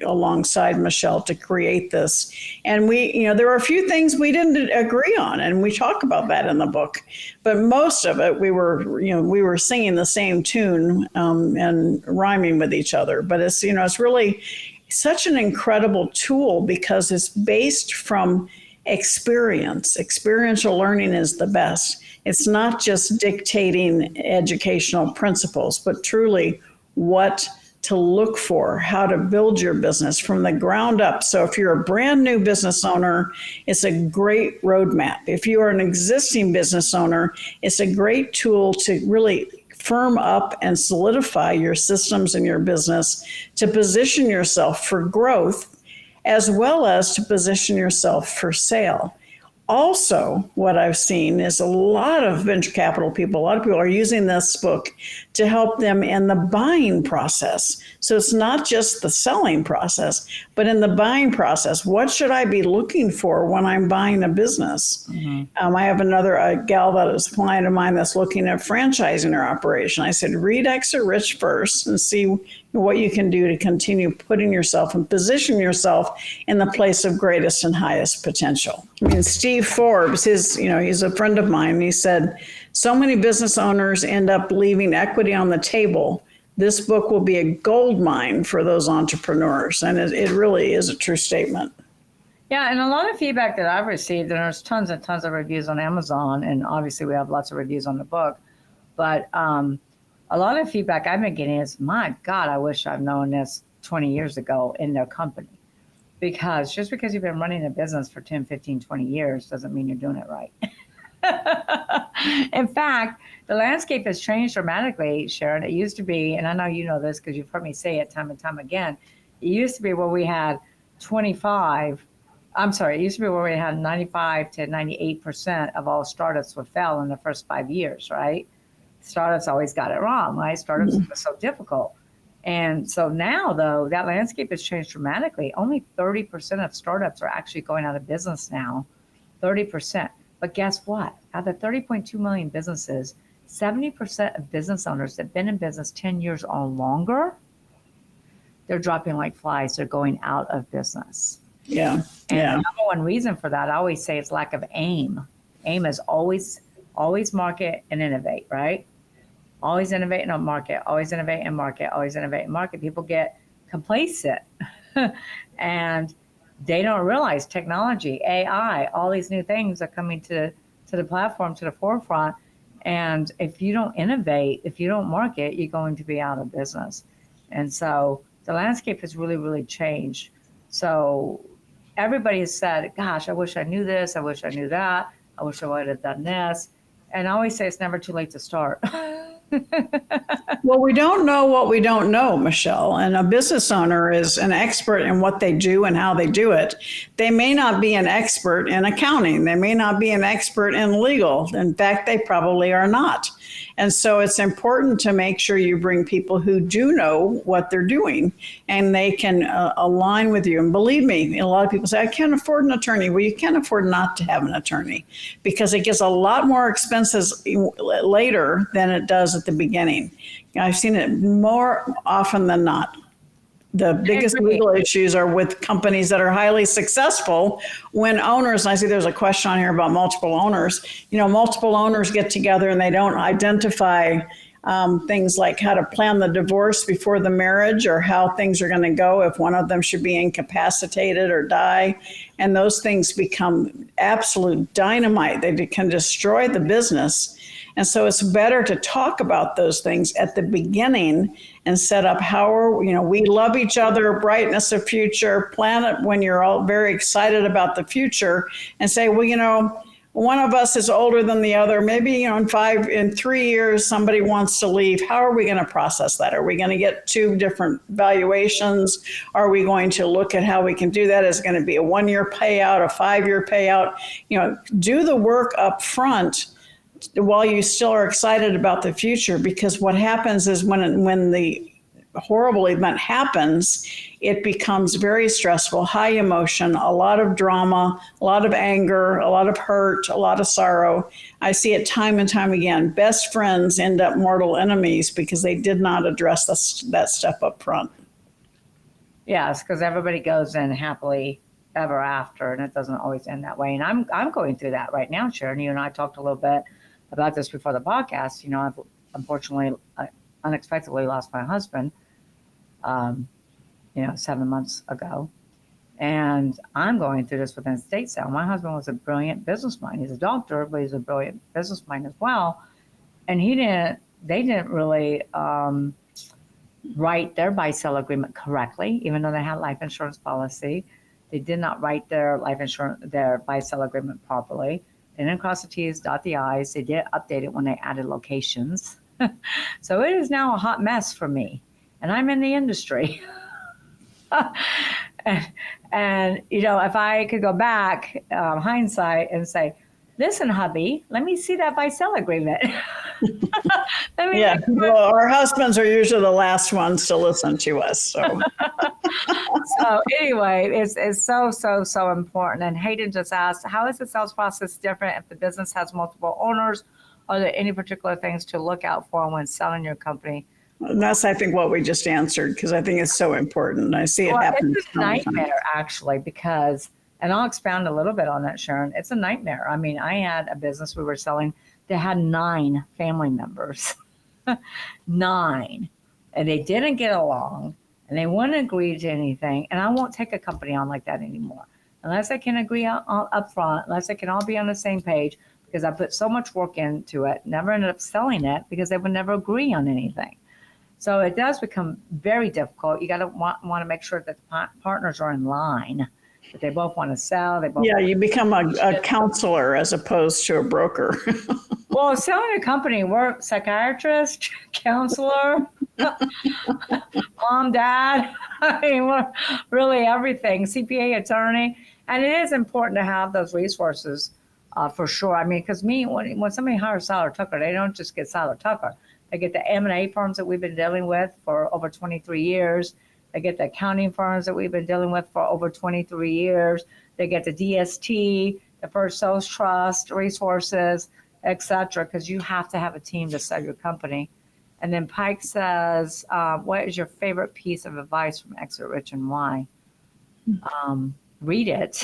alongside Michelle to create this. And there were a few things we didn't agree on, and we talk about that in the book. But most of it, we were singing the same tune and rhyming with each other. But it's really such an incredible tool because it's based from experience. Experiential learning is the best. It's not just dictating educational principles, but truly what to look for, how to build your business from the ground up. So if you're a brand new business owner, it's a great roadmap. If you are an existing business owner, it's a great tool to really firm up and solidify your systems in your business to position yourself for growth, as well as to position yourself for sale. Also, what I've seen is a lot of venture capital people, a lot of people are using this book to help them in the buying process. So it's not just the selling process, but in the buying process. What should I be looking for when I'm buying a business? Mm-hmm. I have a gal that is a client of mine that's looking at franchising her operation. I said, read Exit Rich first and see what you can do to continue putting yourself and position yourself in the place of greatest and highest potential. I mean, Steve Forbes, he's a friend of mine. He said, so many business owners end up leaving equity on the table. This book will be a gold mine for those entrepreneurs. And it really is a true statement. Yeah, and a lot of feedback that I've received, and there's tons and tons of reviews on Amazon, and obviously we have lots of reviews on the book, but a lot of feedback I've been getting is, my God, I wish I've known this 20 years ago in their company. Because just because you've been running a business for 10, 15, 20 years doesn't mean you're doing it right. In fact, the landscape has changed dramatically, Sharon. It used to be, and I know you know this because you've heard me say it time and time again, it used to be where we had 95 it used to be where we had 95 to 98% of all startups would fail in the first 5 years, right? Startups always got it wrong, right? Startups are so difficult. And so now, though, that landscape has changed dramatically. Only 30% of startups are actually going out of business now, 30%. But guess what? Out of 30.2 million businesses, 70% of business owners that have been in business 10 years or longer, they're dropping like flies. They're going out of business. Yeah. And the number one reason for that, I always say, it's lack of aim. Aim is always market and innovate, right? Always innovate and market, always innovate and market, always innovate and market. People get complacent and they don't realize technology, AI, all these new things are coming to the platform, to the forefront. And if you don't innovate, if you don't market, you're going to be out of business. And so the landscape has really, really changed. So everybody has said, gosh, I wish I knew this. I wish I knew that. I wish I would have done this. And I always say it's never too late to start. Well, we don't know what we don't know, Michelle. And a business owner is an expert in what they do and how they do it. They may not be an expert in accounting. They may not be an expert in legal. In fact, they probably are not. And so it's important to make sure you bring people who do know what they're doing and they can align with you. And believe me, a lot of people say, I can't afford an attorney. Well, you can't afford not to have an attorney because it gets a lot more expenses later than it does at the beginning. I've seen it more often than not. The biggest legal issues are with companies that are highly successful when owners, and I see there's a question on here about multiple owners, multiple owners get together and they don't identify things like how to plan the divorce before the marriage or how things are going to go if one of them should be incapacitated or die. And those things become absolute dynamite. They can destroy the business. And so it's better to talk about those things at the beginning and set up we love each other, brightness of future, plan it when you're all very excited about the future and say, well, one of us is older than the other. Maybe, in 3 years, somebody wants to leave. How are we going to process that? Are we going to get 2 different valuations? Are we going to look at how we can do that? Is it going to be a 1-year payout, a 5-year payout? Do the work up front while you still are excited about the future, because what happens is when the horrible event happens, it becomes very stressful, high emotion, a lot of drama, a lot of anger, a lot of hurt, a lot of sorrow. I see it time and time again. Best friends end up mortal enemies because they did not address that stuff up front. Yes, because everybody goes in happily ever after, and it doesn't always end that way. And I'm going through that right now, Sharon. You and I talked a little bit about this before the podcast. I've unfortunately, unexpectedly lost my husband, 7 months ago. And I'm going through this with an estate sale. My husband was a brilliant business mind. He's a doctor, but he's a brilliant business mind as well. And they didn't really write their buy-sell agreement correctly, even though they had a life insurance policy. They did not write their buy-sell agreement properly. They didn't cross the T's, dot the I's. They did update it when they added locations. So it is now a hot mess for me. And I'm in the industry. and if I could go back, hindsight, and say, listen, hubby, let me see that buy-sell agreement. Well, our husbands are usually the last ones to listen to us. So, so anyway, it's so important. And Hayden just asked, how is the sales process different if the business has multiple owners? Are there any particular things to look out for when selling your company? And that's, I think, what we just answered, because I think it's so important. I see it happen. It's a nightmare, actually, because, and I'll expound a little bit on that, Sharon. It's a nightmare. I mean, I had a business we were selling that had 9 family members, 9, and they didn't get along, and they wouldn't agree to anything. And I won't take a company on like that anymore, unless I can agree up front, unless I can all be on the same page, because I put so much work into it, never ended up selling it because they would never agree on anything. So it does become very difficult. You got to want to make sure that the partners are in line, that they both want to sell. You become a counselor as opposed to a broker. Well, selling a company, we're psychiatrist, counselor, mom, dad. I mean, we're really everything, CPA, attorney. And it is important to have those resources for sure. I mean, because when somebody hires Seiler Tucker, they don't just get Seiler Tucker. They get the M&A firms that we've been dealing with for over 23 years. They get the accounting firms that we've been dealing with for over 23 years. They get the DST, the First Sales Trust, resources, et cetera, because you have to have a team to sell your company. And then Pike says, what is your favorite piece of advice from Exit Rich and why? Read it.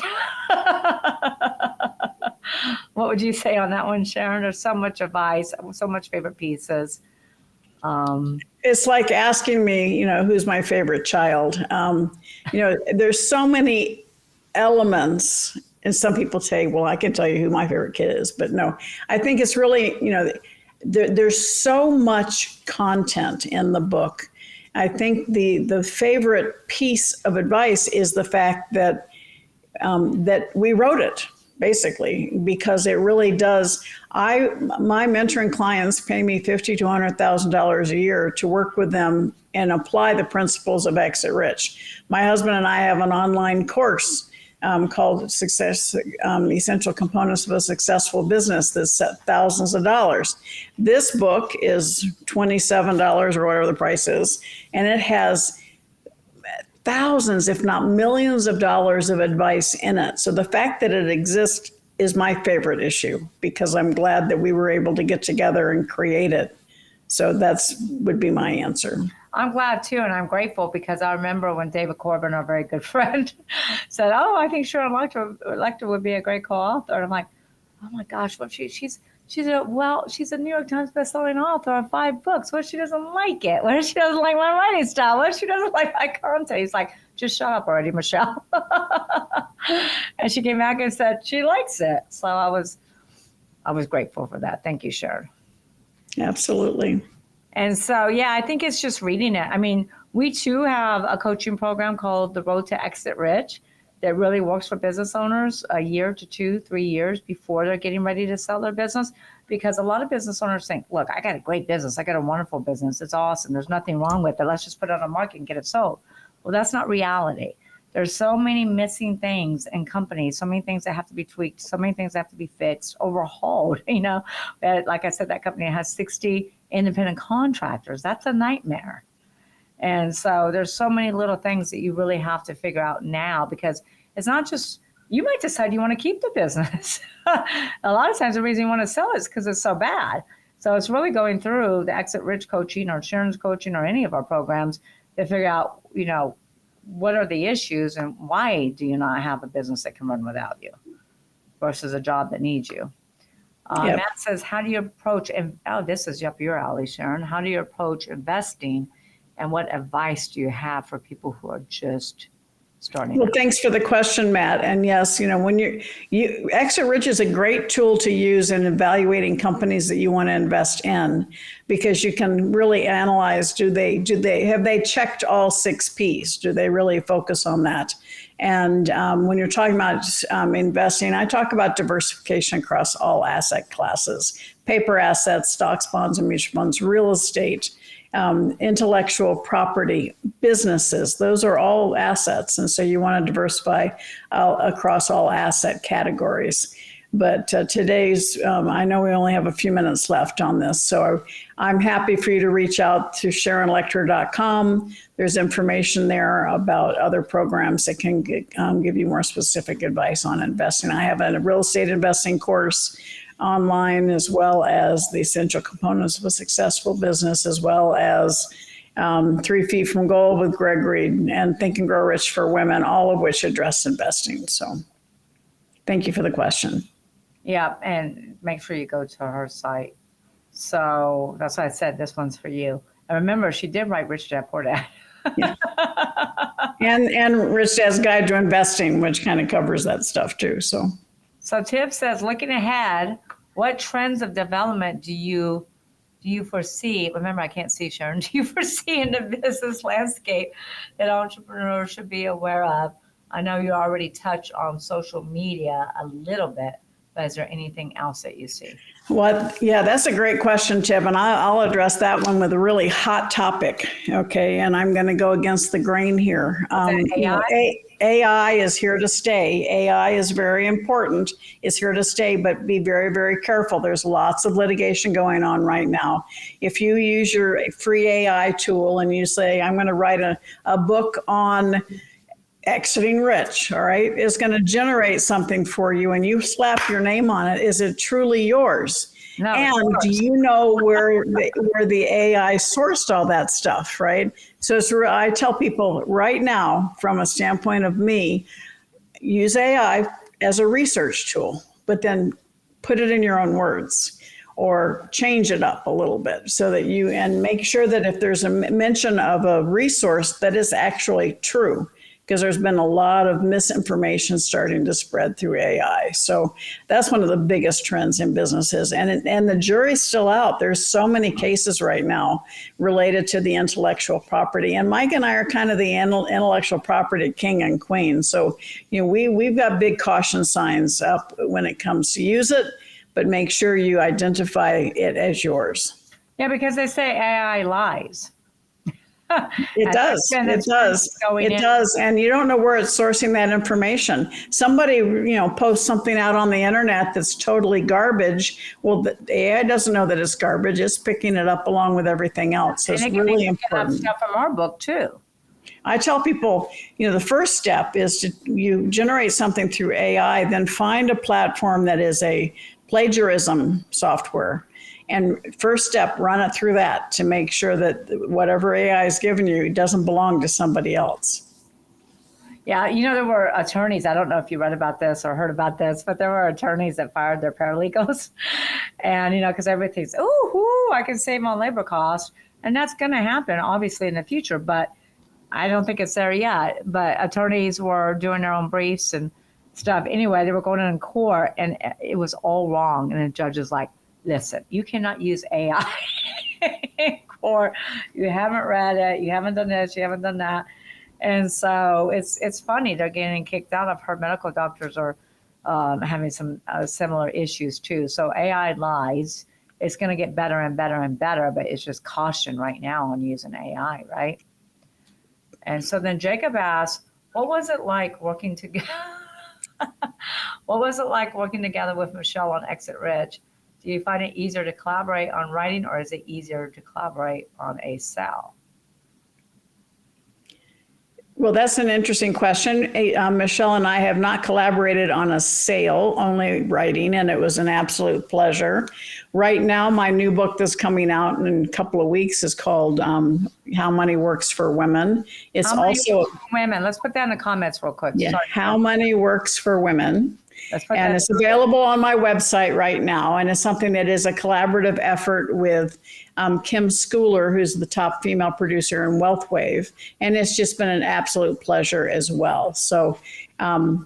What would you say on that one, Sharon? There's so much advice, so much favorite pieces. It's like asking me, who's my favorite child. There's so many elements, and some people say, well, I can tell you who my favorite kid is, but no, I think it's really, there's so much content in the book. I think the favorite piece of advice is the fact that we wrote it, basically, because it really does. My mentoring clients pay me $50,000 to $100,000 a year to work with them and apply the principles of Exit Rich. My husband and I have an online course called Success, Essential Components of a Successful Business that's set thousands of dollars. This book is $27 or whatever the price is, and it has thousands, if not millions of dollars of advice in it. So the fact that it exists is my favorite issue, because I'm glad that we were able to get together and create it. So that's would be my answer. I'm glad too, and I'm grateful, because I remember when David Corbin, our very good friend, said, "Oh, I think Sharon Lechter would be a great co-author." And I'm like, "Oh my gosh, what she's a New York Times bestselling author on 5 books. What if she doesn't like it? What if she doesn't like my writing style? What if she doesn't like my content?" He's like, "Just shut up already, Michelle." And she came back and said she likes it. So I was grateful for that. Thank you, Sharon. Absolutely. And so, yeah, I think it's just reading it. I mean, we too have a coaching program called The Road to Exit Rich that really works for business owners a year to 2-3 years before they're getting ready to sell their business. Because a lot of business owners think, look, I got a great business. I got a wonderful business. It's awesome. There's nothing wrong with it. Let's just put it on the market and get it sold. Well, that's not reality. There's so many missing things in companies, so many things that have to be tweaked, so many things that have to be fixed, overhauled. Like I said, that company has 60 independent contractors. That's a nightmare. And so there's so many little things that you really have to figure out now, because it's not just, you might decide you want to keep the business. A lot of times the reason you want to sell it is because it's so bad. So it's really going through the Exit Rich coaching or Sharon's coaching or any of our programs to figure out, what are the issues and why do you not have a business that can run without you versus a job that needs you? Yep. Matt says, how do you approach, this is up your alley, Sharon. How do you approach investing, and what advice do you have for people who are just starting out? Thanks for the question, Matt. And yes, when you Exit Rich is a great tool to use in evaluating companies that you want to invest in, because you can really analyze, have they checked all 6 P's? Do they really focus on that? And when you're talking about investing, I talk about diversification across all asset classes: paper assets, stocks, bonds, and mutual funds, real estate, intellectual property, businesses. Those are all assets. And so you want to diversify across all asset categories. But I know we only have a few minutes left on this. So I'm happy for you to reach out to SharonLechter.com. There's information there about other programs that can give you more specific advice on investing. I have a real estate investing course online, as well as the essential components of a successful business, as well as 3 Feet from Gold with Greg Reed and Think and Grow Rich for Women, all of which address investing. So thank you for the question. Yeah, and make sure you go to her site. So that's why I said this one's for you. And remember, she did write Rich Dad Poor Dad. Yeah. And Rich Dad's Guide to Investing, which kind of covers that stuff too. So Tiff says, looking ahead, what trends of development do you foresee? Remember, I can't see, Sharon. Do you foresee in the business landscape that entrepreneurs should be aware of? I know you already touched on social media a little bit, but is there anything else that you see? Yeah, that's a great question, Tiff, and I'll address that one with a really hot topic. Okay, and I'm going to go against the grain here. AI? AI is here to stay. AI is very important. It's here to stay, but be very, very careful. There's lots of litigation going on right now. If you use your free AI tool and you say, I'm going to write a book on exiting rich, all right, is going to generate something for you, and you slap your name on it. Is it truly yours? No, and do you know where the AI sourced all that stuff, right? So I tell people right now, from a standpoint of me, use AI as a research tool, but then put it in your own words or change it up a little bit so that and make sure that if there's a mention of a resource, that is actually true, because there's been a lot of misinformation starting to spread through AI. So that's one of the biggest trends in businesses. And the jury's still out. There's so many cases right now related to the intellectual property. And Mike and I are kind of the intellectual property king and queen. So, we've got big caution signs up when it comes to use it, but make sure you identify it as yours. Yeah, because they say AI lies. It And does. then It it's does. going It in. does. And you don't know where it's sourcing that information. Somebody, posts something out on the internet that's totally garbage. Well, the AI doesn't know that it's garbage. It's picking it up along with everything else. So And it's it can really even pick up important. stuff from our book too. I tell people, the first step is you generate something through AI, then find a platform that is a plagiarism software. And first step, run it through that to make sure that whatever AI is giving you doesn't belong to somebody else. Yeah, there were attorneys. I don't know if you read about this or heard about this, but there were attorneys that fired their paralegals. And, because everything's, I can save on labor costs. And that's going to happen, obviously, in the future. But I don't think it's there yet. But attorneys were doing their own briefs and stuff. Anyway, they were going in court, and it was all wrong. And the judge is like, listen, you cannot use AI in court. You haven't read it. You haven't done this. You haven't done that. And so it's funny. They're getting kicked out. I've heard medical doctors are having some similar issues too. So AI lies. It's going to get better and better and better, but it's just caution right now on using AI, right? And so then Jacob asked, what was it like working together? What was it like working together with Michelle on Exit Rich? Do you find it easier to collaborate on writing, or is it easier to collaborate on a sell? Well, that's an interesting question. Michelle and I have not collaborated on a sale, only writing, and it was an absolute pleasure. Right now, my new book that's coming out in a couple of weeks is called How Money Works for Women. It's also women. Let's put that in the comments real quick. Yeah, Sorry. How Money Works for Women. And it's available on my website right now. And it's something that is a collaborative effort with Kim Schooler, who's the top female producer in Wealth Wave. And it's just been an absolute pleasure as well. So, again,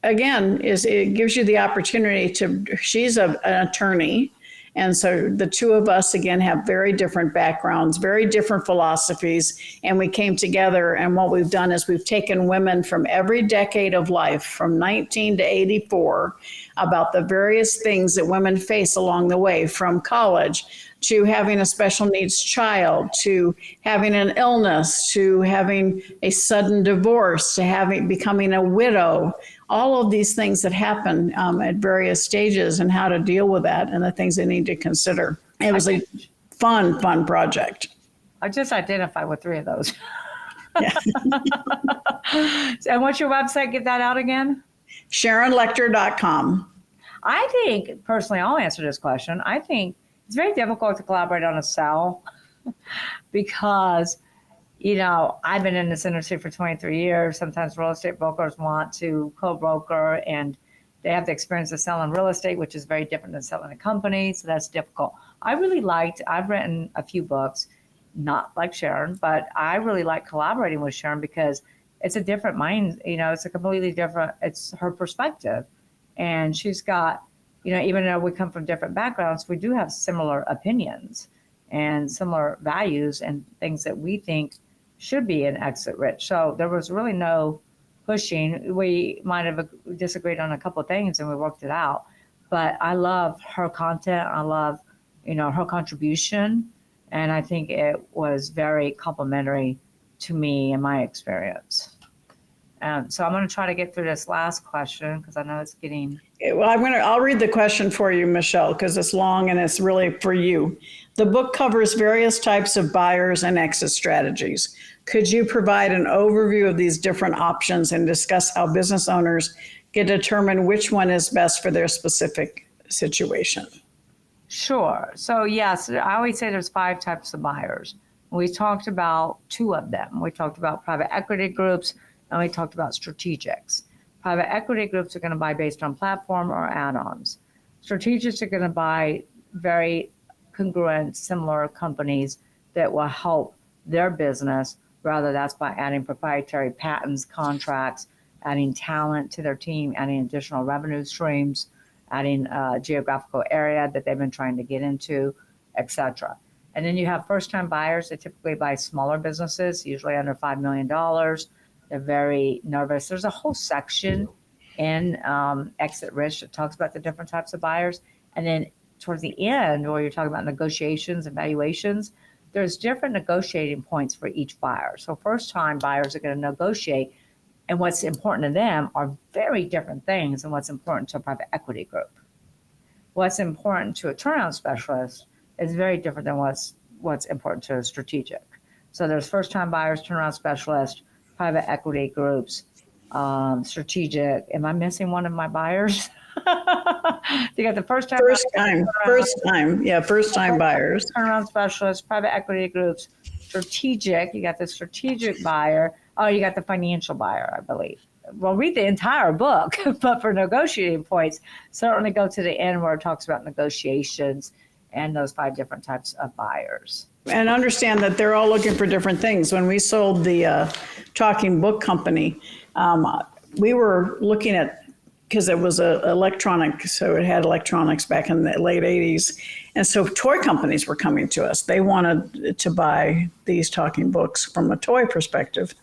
it gives you the opportunity she's an attorney. And so the two of us, again, have very different backgrounds, very different philosophies. And we came together. And what we've done is we've taken women from every decade of life, from 19 to 84, about the various things that women face along the way, from college to having a special needs child, to having an illness, to having a sudden divorce, to becoming a widow. All of these things that happen at various stages, and how to deal with that, and the things they need to consider. It was a fun project. I just identified with 3 of those. Yeah. And what's your website? Get that out again. SharonLechter.com. I think, personally, I'll answer this question. I think it's very difficult to collaborate on a sell because, I've been in this industry for 23 years. Sometimes real estate brokers want to co-broker, and they have the experience of selling real estate, which is very different than selling a company. So that's difficult. I've written a few books, not like Sharon, but I really like collaborating with Sharon because it's a different mind. It's a completely different, it's her perspective. And she's got, even though we come from different backgrounds, we do have similar opinions and similar values and things that we think should be an exit rich. So there was really no pushing. We might have disagreed on a couple of things and we worked it out. But I love her content. I love, her contribution. And I think it was very complimentary to me and my experience. So I'm going to try to get through this last question because I know it's getting. Well, I'll read the question for you, Michelle, because it's long and it's really for you. The book covers various types of buyers and exit strategies. Could you provide an overview of these different options and discuss how business owners can determine which one is best for their specific situation? Sure. So yes, I always say there's 5 types of buyers. We talked about 2 of them. We talked about private equity groups and we talked about strategics. Private equity groups are going to buy based on platform or add-ons. Strategics are going to buy very congruent, similar companies that will help their business, whether that's by adding proprietary patents, contracts, adding talent to their team, adding additional revenue streams, adding a geographical area that they've been trying to get into, etc. And then you have first-time buyers that typically buy smaller businesses, usually under $5 million. They're very nervous. There's a whole section in Exit Rich that talks about the different types of buyers. And then towards the end, where you're talking about negotiations and valuations, there's different negotiating points for each buyer. So first-time buyers are going to negotiate, and what's important to them are very different things than what's important to a private equity group. What's important to a turnaround specialist is very different than what's important to a strategic. So there's first-time buyers, turnaround specialists, private equity groups, strategic. Am I missing one of my buyers? You got the first-time buyers, turnaround specialists, private equity groups, strategic. You got the strategic buyer. Oh, you got the financial buyer, I believe. Well, read the entire book, but for negotiating points, certainly go to the end where it talks about negotiations and those 5 different types of buyers. And understand that they're all looking for different things. When we sold the Talking Book Company, we were looking at, because it was electronic, so it had electronics back in the late 80s. And so toy companies were coming to us. They wanted to buy these talking books from a toy perspective.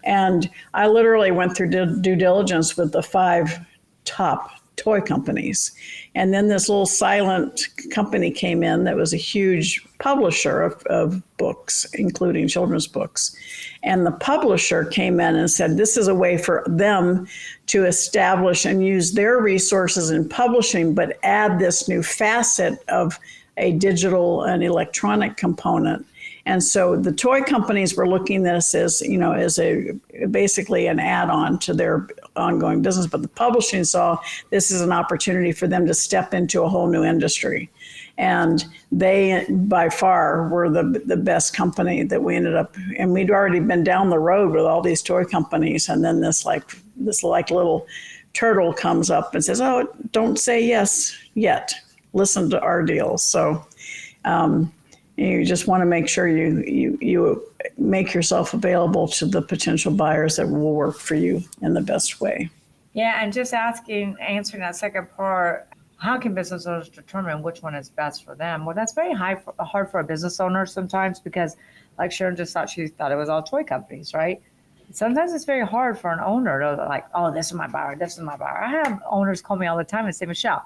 And I literally went through due diligence with the 5 top toy companies. And then this little silent company came in that was a huge publisher of books, including children's books. And the publisher came in and said, this is a way for them to establish and use their resources in publishing, but add this new facet of a digital and electronic component. And so the toy companies were looking at this as, as basically an add-on to their ongoing business. But the publishing saw this is an opportunity for them to step into a whole new industry. And they, by far, were the best company that we ended up, and we'd already been down the road with all these toy companies. And then this little turtle comes up and says, oh, don't say yes yet. Listen to our deal. So, you just want to make sure you make yourself available to the potential buyers that will work for you in the best way. Yeah, and just answering that second part, how can business owners determine which one is best for them? Well, that's very hard for a business owner sometimes because, like Sharon just she thought it was all toy companies, right? Sometimes it's very hard for an owner to like, oh, this is my buyer, this is my buyer. I have owners call me all the time and say, Michelle,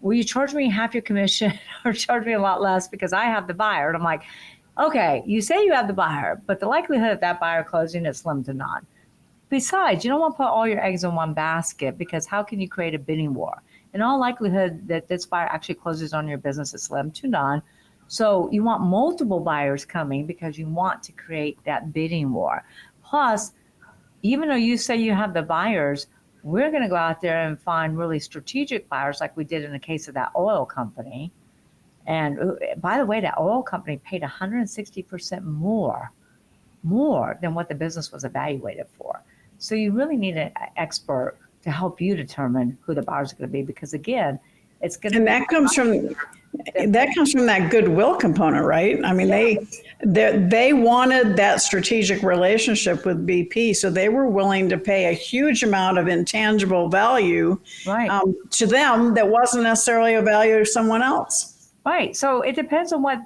will you charge me half your commission or charge me a lot less because I have the buyer? And I'm like, okay, you say you have the buyer, but the likelihood of that buyer closing is slim to none. Besides, you don't want to put all your eggs in one basket because how can you create a bidding war? In all likelihood that this buyer actually closes on your business is slim to none. So you want multiple buyers coming because you want to create that bidding war. Plus, even though you say you have the buyers, we're going to go out there and find really strategic buyers like we did in the case of that oil company. And by the way, that oil company paid 160% more than what the business was evaluated for. So you really need an expert to help you determine who the buyers are going to be, because again, it's going to. And that comes from that goodwill component, right? I mean, they wanted that strategic relationship with BP, so they were willing to pay a huge amount of intangible value to them that wasn't necessarily a value to someone else. Right. So it depends on what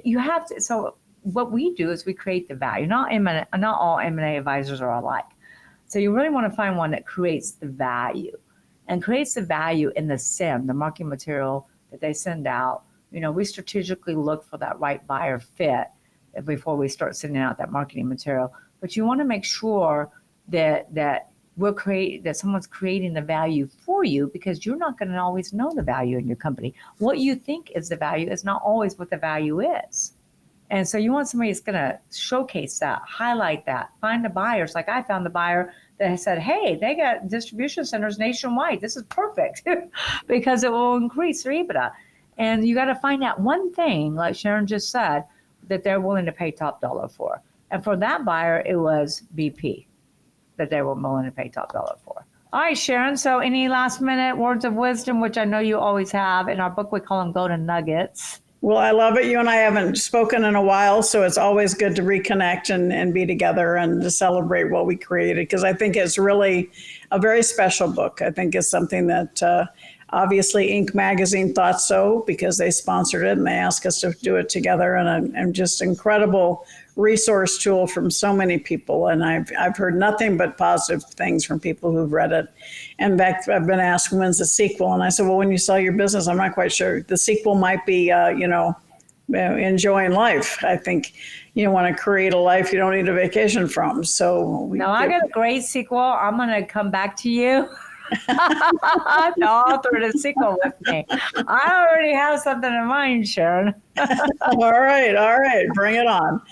you have to. So what we do is we create the value. Not all M&A advisors are alike. So you really want to find one that creates the value and creates the value in the SIM, the marketing material that they send out. We strategically look for that right buyer fit before we start sending out that marketing material. But you want to make sure that someone's creating the value for you, because you're not going to always know the value in your company. What you think is the value is not always what the value is. And so you want somebody that's going to showcase that, highlight that, find the buyers. Like I found the buyer that said, hey, they got distribution centers nationwide. This is perfect because it will increase their EBITDA. And you got to find out one thing, like Sharon just said, that they're willing to pay top dollar for. And for that buyer, it was BP that they were willing to pay top dollar for. All right, Sharon. So any last minute words of wisdom, which I know you always have. In our book, we call them golden nuggets. Well, I love it. You and I haven't spoken in a while, so it's always good to reconnect and be together and to celebrate what we created, because I think it's really a very special book. I think it's something that obviously Inc. magazine thought so, because they sponsored it and they asked us to do it together, and just incredible resource tool from so many people. And I've heard nothing but positive things from people who've read it. In fact, I've been asked, when's the sequel? And I said, well, when you sell your business, I'm not quite sure. The sequel might be, enjoying life. I think you want to create a life you don't need a vacation from. So I got a great sequel. I'm going to come back to you. The author of the sequel with me. I already have something in mind, Sharon. All right, bring it on.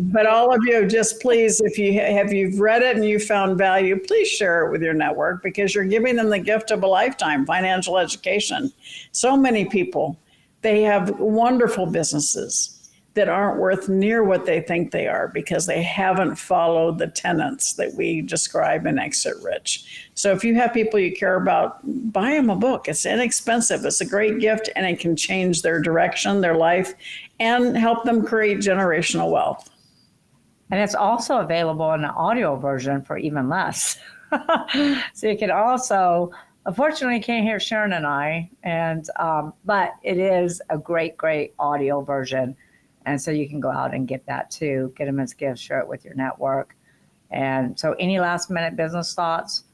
But all of you, just please, if you've read it and you found value, please share it with your network, because you're giving them the gift of a lifetime, financial education. So many people, they have wonderful businesses that aren't worth near what they think they are because they haven't followed the tenets that we describe in Exit Rich. So if you have people you care about, buy them a book. It's inexpensive. It's a great gift, and it can change their direction, their life, and help them create generational wealth. And it's also available in an audio version for even less. So you can also, unfortunately, you can't hear Sharon and I, but it is a great, great audio version. And so you can go out and get that too. Get them as gifts, share it with your network. And so any last minute business thoughts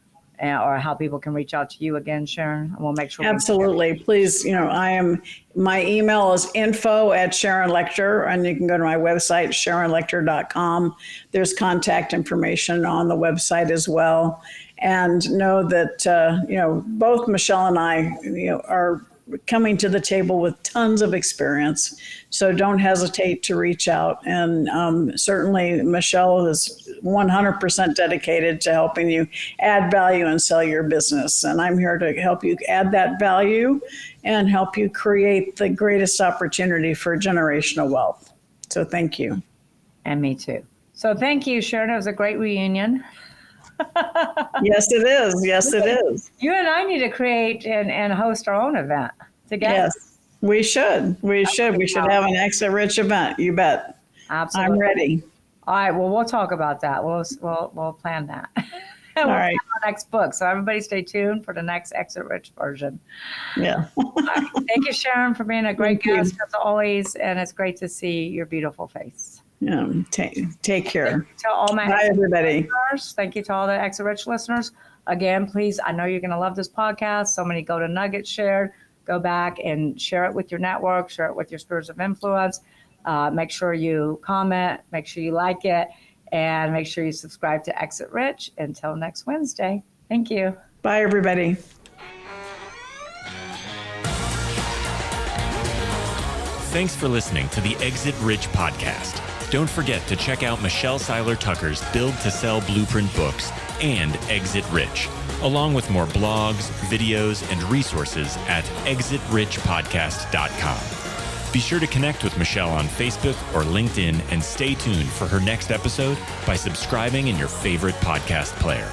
or how people can reach out to you again, Sharon? And we'll make sure. Absolutely. Please, my email is info@Sharon Lechter, and you can go to my website, SharonLechter.com. There's contact information on the website as well. And know that, both Michelle and I, are coming to the table with tons of experience. So don't hesitate to reach out. And certainly Michelle is 100% dedicated to helping you add value and sell your business. And I'm here to help you add that value and help you create the greatest opportunity for generational wealth. So thank you. And me too. So thank you, Sharon. It was a great reunion. Yes, it is. Yes, it is. You and I need to create and host our own event together. Yes, we should. We should have an Exit Rich event. You bet. Absolutely. I'm ready. All right. Well, we'll talk about that. We'll plan that. All right. Plan our next book. So everybody stay tuned for the next Exit Rich version. Yeah. Right. Thank you, Sharon, for being a great guest as always. And it's great to see your beautiful face. Yeah, take care. To all my Bye, everybody. listeners. Thank you to all the Exit Rich listeners. Again, please, I know you're going to love this podcast. So many go to nuggets shared. Go back and share it with your network. Share it with your spheres of influence. Make sure you comment. Make sure you like it. And make sure you subscribe to Exit Rich. Until next Wednesday. Thank you. Bye, everybody. Thanks for listening to the Exit Rich podcast. Don't forget to check out Michelle Seiler Tucker's Build to Sell Blueprint books and Exit Rich, along with more blogs, videos, and resources at exitrichpodcast.com. Be sure to connect with Michelle on Facebook or LinkedIn and stay tuned for her next episode by subscribing in your favorite podcast player.